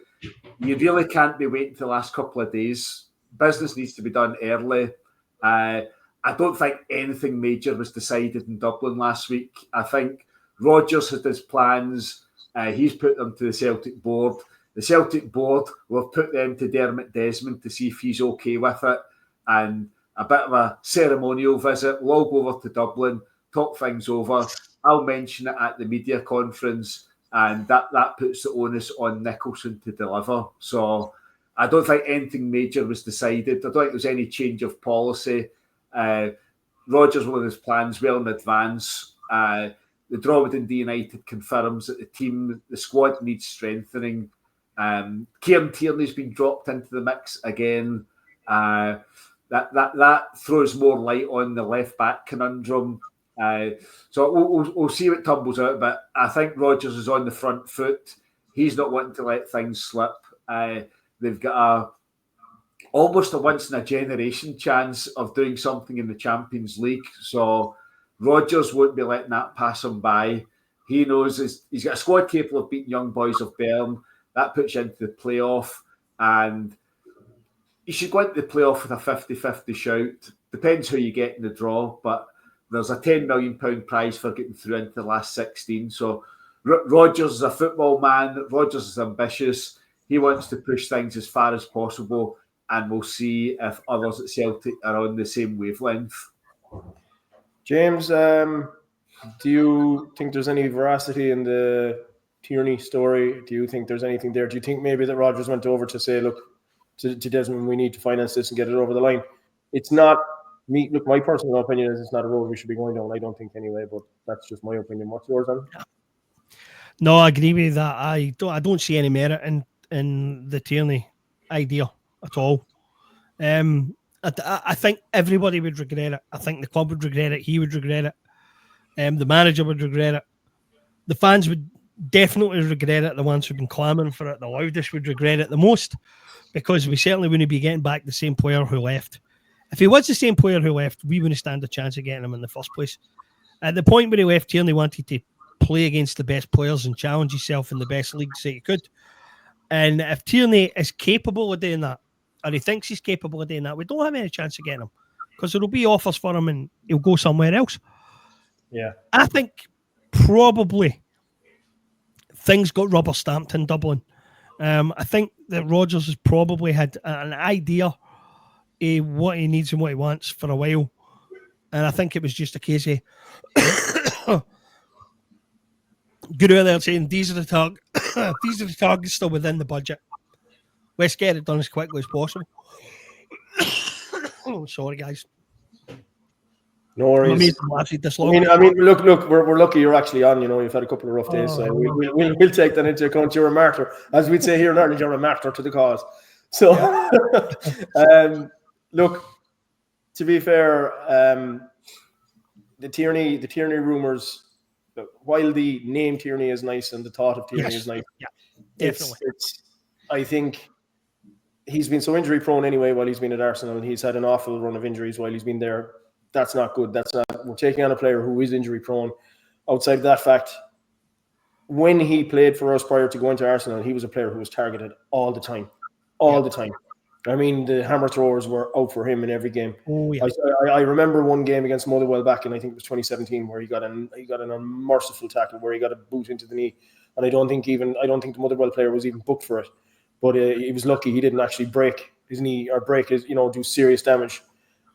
S2: you really can't be waiting for the last couple of days. Business needs to be done early. I don't think anything major was decided in Dublin last week. I think Rodgers had his plans. He's put them to the Celtic board. The Celtic board will have put them to Dermot Desmond to see if he's okay with it. And a bit of a ceremonial visit. We'll all go over to Dublin, talk things over. I'll mention it at the media conference, and that puts the onus on Nicholson to deliver. So I don't think anything major was decided. I don't think there's any change of policy. Rodgers will have his plans well in advance. The draw with Dundee United confirms that the squad needs strengthening. Kieran Tierney's been dropped into the mix again. That throws more light on the left back conundrum. So we'll see what tumbles out, but I think Rodgers is on the front foot. He's not wanting to let things slip. They've got almost a once in a generation chance of doing something in the Champions League. So Rodgers won't be letting that pass him by. He knows he's got a squad capable of beating young boys of Bern. That puts you into the playoff, and you should go into the playoff with a 50-50 shout. Depends who you get in the draw, but there's a £10 million prize for getting through into the last 16. So Rodgers is a football man. Rodgers is ambitious. He wants to push things as far as possible, and we'll see if others at Celtic are on the same wavelength.
S1: James, do you think there's any veracity in the Tierney story? Do you think there's anything there? Do you think maybe that Rodgers went over to say, look, to Desmond, we need to finance this and get it over the line? It's not me. Look, my personal opinion is it's not a road we should be going down. I don't think anyway, but that's just my opinion. What's yours, Alan?
S3: No, I agree with that. I don't see any merit in the Tierney idea at all. I think everybody would regret it. I think the club would regret it. He would regret it. The manager would regret it. The fans would definitely regret it. The ones who've been clamouring for it the loudest would regret it the most, because we certainly wouldn't be getting back the same player who left. If he was the same player who left, we wouldn't stand a chance of getting him in the first place. At the point where he left, Tierney wanted to play against the best players and challenge himself in the best leagues that he could. And if Tierney is capable of doing that, or he thinks he's capable of doing that, we don't have any chance of getting him, because there will be offers for him and he'll go somewhere else.
S1: Yeah.
S3: I think probably things got rubber stamped in Dublin. I think that Rodgers has probably had an idea of what he needs and what he wants for a while. And I think it was just a case of good earlier saying these are the targets still within the budget. Let's get it done as quickly as possible. Oh, sorry, guys.
S1: No worries. I mean, look, we're lucky you're actually on. You know, you've had a couple of rough days, so we'll take that into account. You're a martyr, as we'd say here in Ireland. You're a martyr to the cause. So, look, to be fair, the Tierney rumors, while the name Tierney is nice and the thought of Tierney is nice,
S3: definitely.
S1: I think he's been so injury prone anyway while he's been at Arsenal. He's had an awful run of injuries while he's been there. That's not good. We're taking on a player who is injury prone. Outside of that fact, when he played for us prior to going to Arsenal, he was a player who was targeted all the time. The time. I mean, the hammer throwers were out for him in every game.
S3: Oh, yeah.
S1: I remember one game against Motherwell back in, I think it was 2017, where he got an unmerciful tackle where he got a boot into the knee, and I don't think the Motherwell player was even booked for it. But he was lucky he didn't actually break his knee or do serious damage.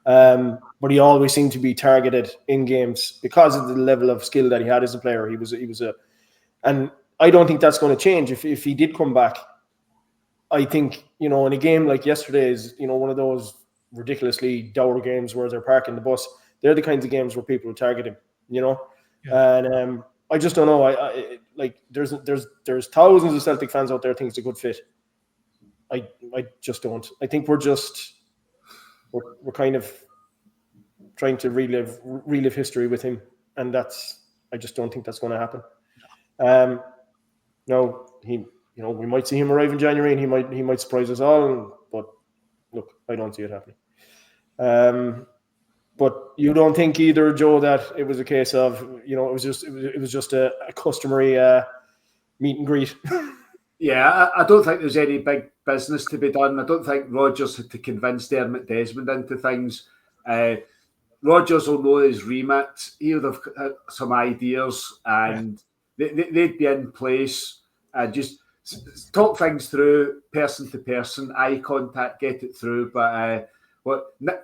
S1: But he always seemed to be targeted in games because of the level of skill that he had as a player. And I don't think that's going to change if he did come back. I think, in a game like yesterday's, one of those ridiculously dour games where they're parking the bus, they're the kinds of games where people target him, Yeah. And I just don't know. I there's thousands of Celtic fans out there think it's a good fit. I just don't. I think we're we're kind of trying to relive history with him, and I just don't think that's going to happen. No, we might see him arrive in January, and he might surprise us all. But look, I don't see it happening. But you don't think either, Joe, that it was a case of it was just a customary meet and greet.
S2: Yeah, I don't think there's any big business to be done. I don't think Rodgers had to convince Dermot Desmond into things. Rodgers will know his remit. He would have had some ideas, and they'd be in place. Just talk things through, person to person, eye contact, get it through. But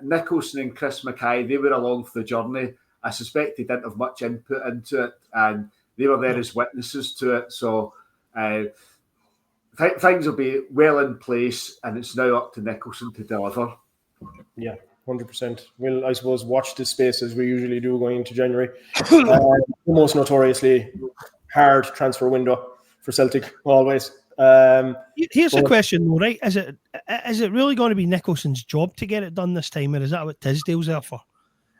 S2: Nicholson and Chris Mackay, they were along for the journey. I suspect they didn't have much input into it, and they were there as witnesses to it. So things will be well in place, and it's now up to Nicholson to deliver.
S1: Yeah, 100%. We'll, I suppose, watch this space as we usually do going into January. The most notoriously hard transfer window for Celtic, always.
S3: Here's a question, though, right? Is it really going to be Nicholson's job to get it done this time, or is that what Tisdale's there for?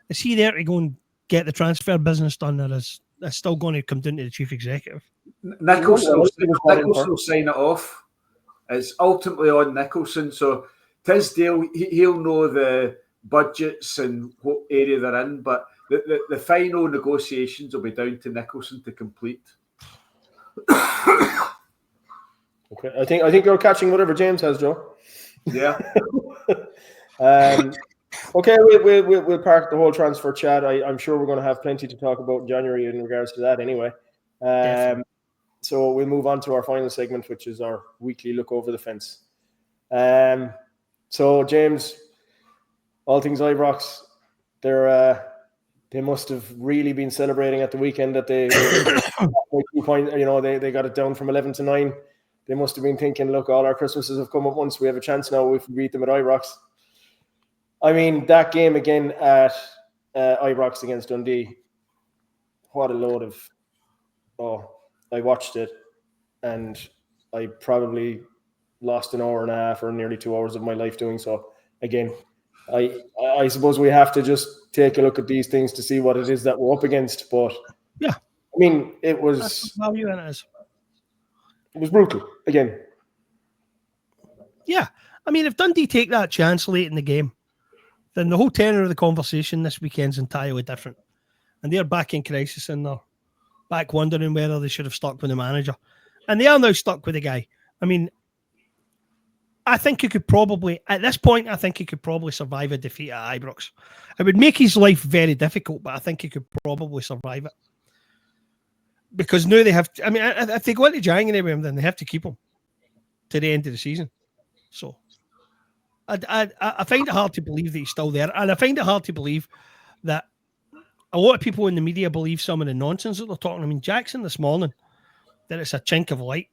S3: Is he there to go and get the transfer business done, or is it still going to come down to the chief executive?
S2: Nicholson will sign it off. It's ultimately on Nicholson. So Tisdale, he'll know the budgets and what area they're in, but the final negotiations will be down to Nicholson to complete.
S1: Okay, I think you're catching whatever James has, Joe.
S2: Yeah.
S1: Okay, we'll park the whole transfer chat. I'm sure we're going to have plenty to talk about in January in regards to that anyway. So we'll move on to our final segment, which is our weekly look over the fence. So James, all things Ibrox, they must have really been celebrating at the weekend that they 2 point. They got it down from 11 to 9. They must have been thinking, look, all our Christmases have come at once. We have a chance now if we beat them at Ibrox. I mean, that game again at Ibrox against Dundee, what a load of... I watched it and I probably lost an hour and a half or nearly 2 hours of my life doing so. Again, I suppose we have to just take a look at these things to see what it is that we're up against. But
S3: yeah,
S1: I mean, it was...
S3: value in it is.
S1: It was brutal again.
S3: Yeah. I mean, if Dundee take that chance late in the game, then the whole tenor of the conversation this weekend's entirely different. And they're back in crisis and they're back wondering whether they should have stuck with the manager. And they are now stuck with the guy. I mean, I think he could probably, at this point, I think he could probably survive a defeat at Ibrox. It would make his life very difficult, but I think he could probably survive it. Because now they have, I mean, if they go into January with him, then they have to keep him to the end of the season. So I find it hard to believe that he's still there. And I find it hard to believe that a lot of people in the media believe some of the nonsense that they're talking. I mean, Jackson this morning, that it's a chink of light.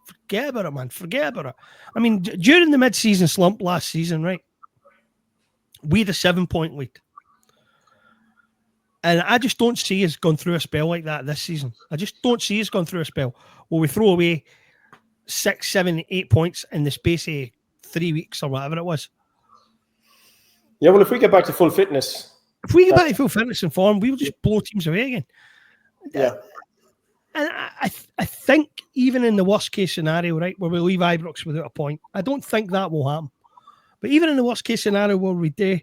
S3: Forget about it, man. Forget about it. I mean, during the mid-season slump last season, right, we had a 7-point lead. And I just don't see us going through a spell like that this season. I just don't see us going through a spell where we throw away 6, 7, 8 points in the space of 3 weeks or whatever it was.
S1: Yeah, well, if we get back to full fitness.
S3: If we get back to full fitness and form, we will just blow teams away again.
S1: Yeah.
S3: And I think even in the worst case scenario, right, where we leave Ibrox without a point, I don't think that will happen. But even in the worst case scenario where we do,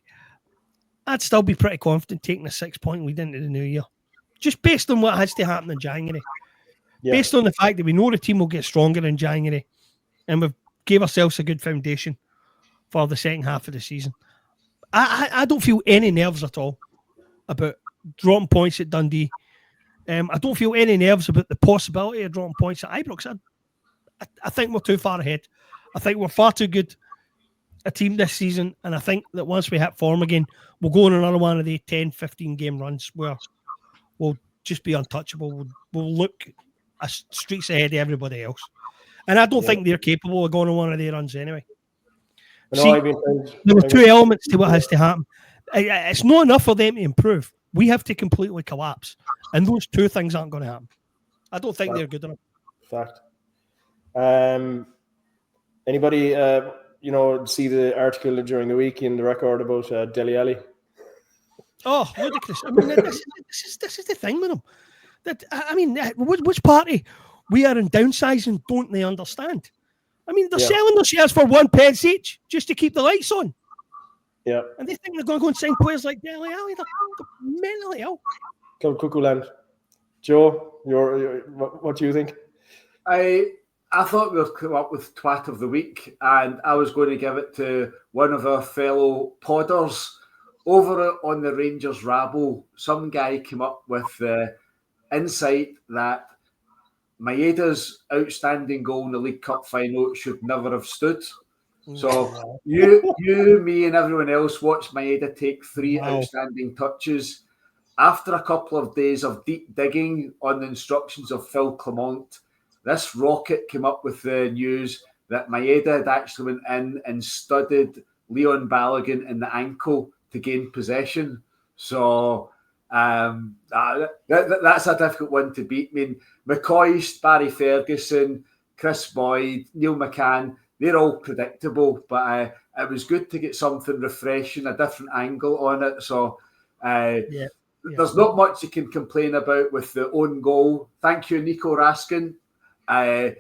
S3: I'd still be pretty confident taking a 6-point lead into the new year. Just based on what has to happen in January. Yeah. Based on the fact that we know the team will get stronger in January and we've gave ourselves a good foundation for the second half of the season. I don't feel any nerves at all about dropping points at Dundee. I don't feel any nerves about the possibility of dropping points at Ibrox. I think we're too far ahead. I think we're far too good a team this season, and I think that once we hit form again, we'll go on another one of the 10, 15 game runs where we'll just be untouchable. We'll look streets ahead of everybody else. And I don't think they're capable of going on one of their runs anyway.
S1: No,
S3: See, there are two elements to what has to happen. It's not enough for them to improve. We have to completely collapse. And those two things aren't going to happen. I don't think they're good enough.
S1: Fact. Anybody, see the article during the week in the Record about Dele Alli?
S3: Oh, ludicrous. I mean, this is the thing with them. Which party we are in downsizing don't they understand? I mean, they're selling their shares for 1 pence each just to keep the lights on.
S1: Yeah.
S3: And they think they're going to go and sign players like Dele Alli. They're mentally ill.
S1: Club Cuckoo Land. Joe, what do you think?
S2: I thought we would come up with Twat of the Week, and I was going to give it to one of our fellow podders. Over on the Rangers Rabble, some guy came up with the insight that Maeda's outstanding goal in the League Cup final should never have stood. So you, me, and everyone else watched Maeda take 3 outstanding touches. After a couple of days of deep digging on the instructions of Phil Clement, this rocket came up with the news that Maeda had actually went in and studied Leon Balogun in the ankle to gain possession. So that's a difficult one to beat. I mean, McCoy, Barry Ferguson, Chris Boyd, Neil McCann, they're all predictable, but it was good to get something refreshing, a different angle on it. So there's not much you can complain about with the own goal. Thank you, Nico Raskin. They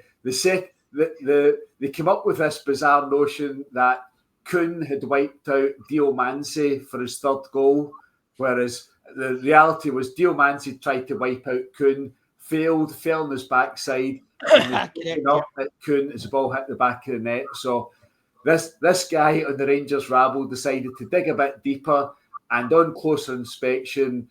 S2: came up with this bizarre notion that Kuhn had wiped out Diomansi for his 3rd goal, whereas the reality was Diomansi tried to wipe out Kuhn, failed, fell on his backside, and up at Kuhn as the ball hit the back of the net. So this guy on the Rangers Rabble decided to dig a bit deeper, and on closer inspection,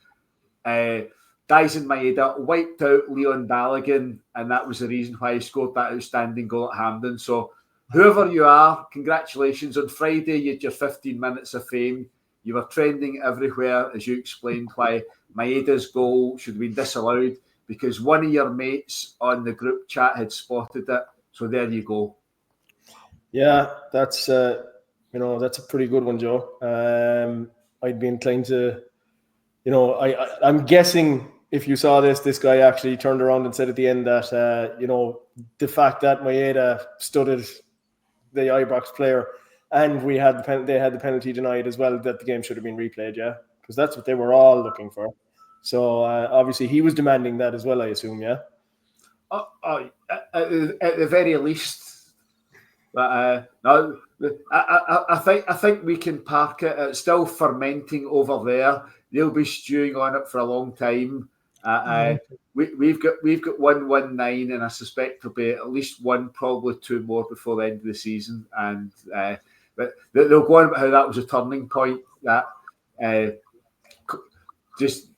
S2: Daisen Maeda wiped out Leon Balogun, and that was the reason why he scored that outstanding goal at Hampden. So whoever you are, congratulations. On Friday, you had your 15 minutes of fame. You were trending everywhere as you explained why Maeda's goal should have been disallowed because one of your mates on the group chat had spotted it. So there you go.
S1: Yeah, that's a pretty good one, Joe. I'd be inclined to, I'm guessing if you saw this guy actually turned around and said at the end that, the fact that Maeda studied the Ibrox player and they had the penalty denied as well, that the game should have been replayed, yeah? Because that's what they were all looking for. So obviously he was demanding that as well, I assume, yeah?
S2: At the very least. But no, I think we can park it. It's still fermenting over there. They'll be stewing on it for a long time. We've got 119, and I suspect there'll be at least one, probably two more before the end of the season. And but they'll go on about how that was a turning point. That just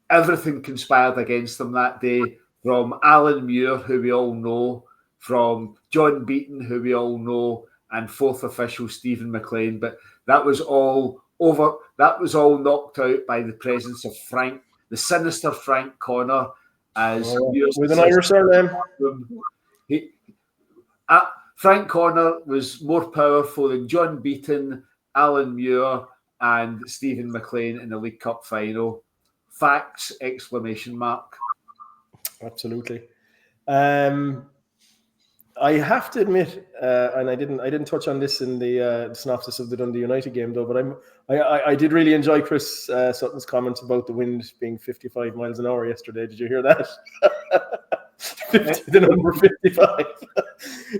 S2: everything conspired against them that day. From Alan Muir, who we all know, from John Beaton, who we all know, and fourth official Stephen McLean. But that was all over. That was all knocked out by the presence of Frank, the sinister Frank Connor, as
S1: with an Irish surname.
S2: Frank Connor was more powerful than John Beaton, Alan Muir, and Stephen McLean in the League Cup final. Facts! !
S1: Absolutely. I have to admit, and I didn't touch on this in the synopsis of the Dundee United game though, but I did really enjoy Chris Sutton's comments about the wind being 55 miles an hour yesterday. Did you hear that? The number 55.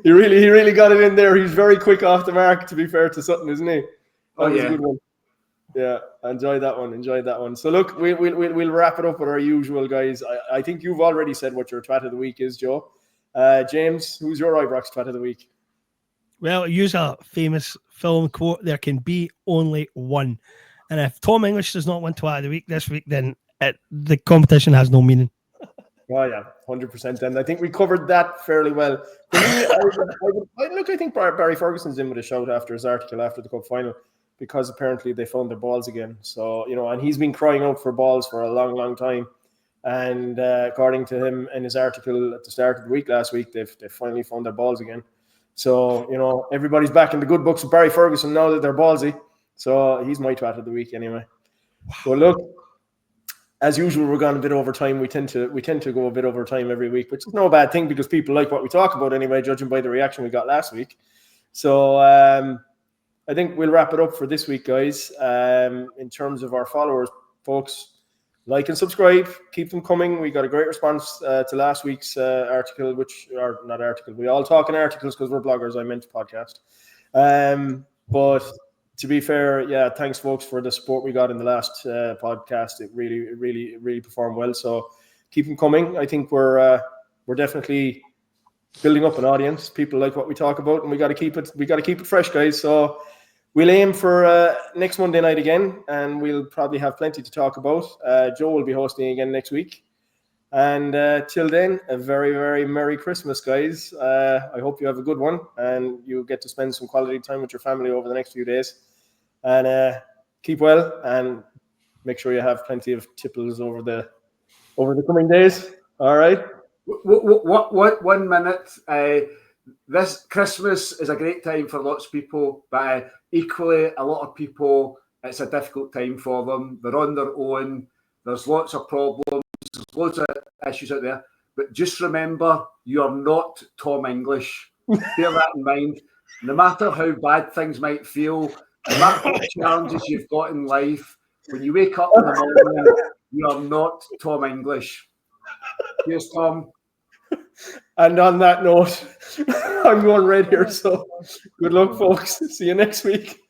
S1: he really got it in there. He's very quick off the mark, to be fair to Sutton, isn't he? That was a good one. Yeah, I enjoyed that one. So look, we'll wrap it up with our usual, guys. I think you've already said what your twat of the week is, Joe. James, who's your Ibrox twat of the week?
S3: Well, use a famous film quote, there can be only one. And if Tom English does not win twat of the week this week, then the competition has no meaning.
S1: Oh yeah, 100%. And I think we covered that fairly well. For me, I think Barry Ferguson's in with a shout after his article after the cup final, because apparently they found their balls again. So, and he's been crying out for balls for a long, long time. And according to him in his article at the start of the week last week, they've finally found their balls again. So, everybody's back in the good books with Barry Ferguson now that they're ballsy. So he's my twat of the week anyway. Well, look, as usual, we're going a bit over time. We tend to go a bit over time every week, which is no bad thing because people like what we talk about anyway, judging by the reaction we got last week. So I think we'll wrap it up for this week, guys. In terms of our followers, folks, like and subscribe. Keep them coming. We got a great response to last week's article, we all talk in articles because we're bloggers. I meant podcast. But to be fair, yeah, thanks, folks, for the support we got in the last podcast. It really performed well. So keep them coming. I think we're definitely building up an audience. People like what we talk about, and we got to keep it fresh, guys. So we'll aim for next Monday night again, and we'll probably have plenty to talk about. Joe will be hosting again next week. And till then, a very, very Merry Christmas, guys. I hope you have a good one, and you get to spend some quality time with your family over the next few days. And keep well, and make sure you have plenty of tipples over the coming days. All right.
S2: What 1 minute? This Christmas is a great time for lots of people, but equally, a lot of people, it's a difficult time for them. They're on their own. There's lots of problems. There's loads of issues out there. But just remember, you're not Tom English. Bear that in mind. No matter how bad things might feel, no matter what challenges you've got in life, when you wake up in the morning, you're not Tom English. Cheers, Tom.
S1: And on that note, I'm going red here. So good luck, folks. See you next week.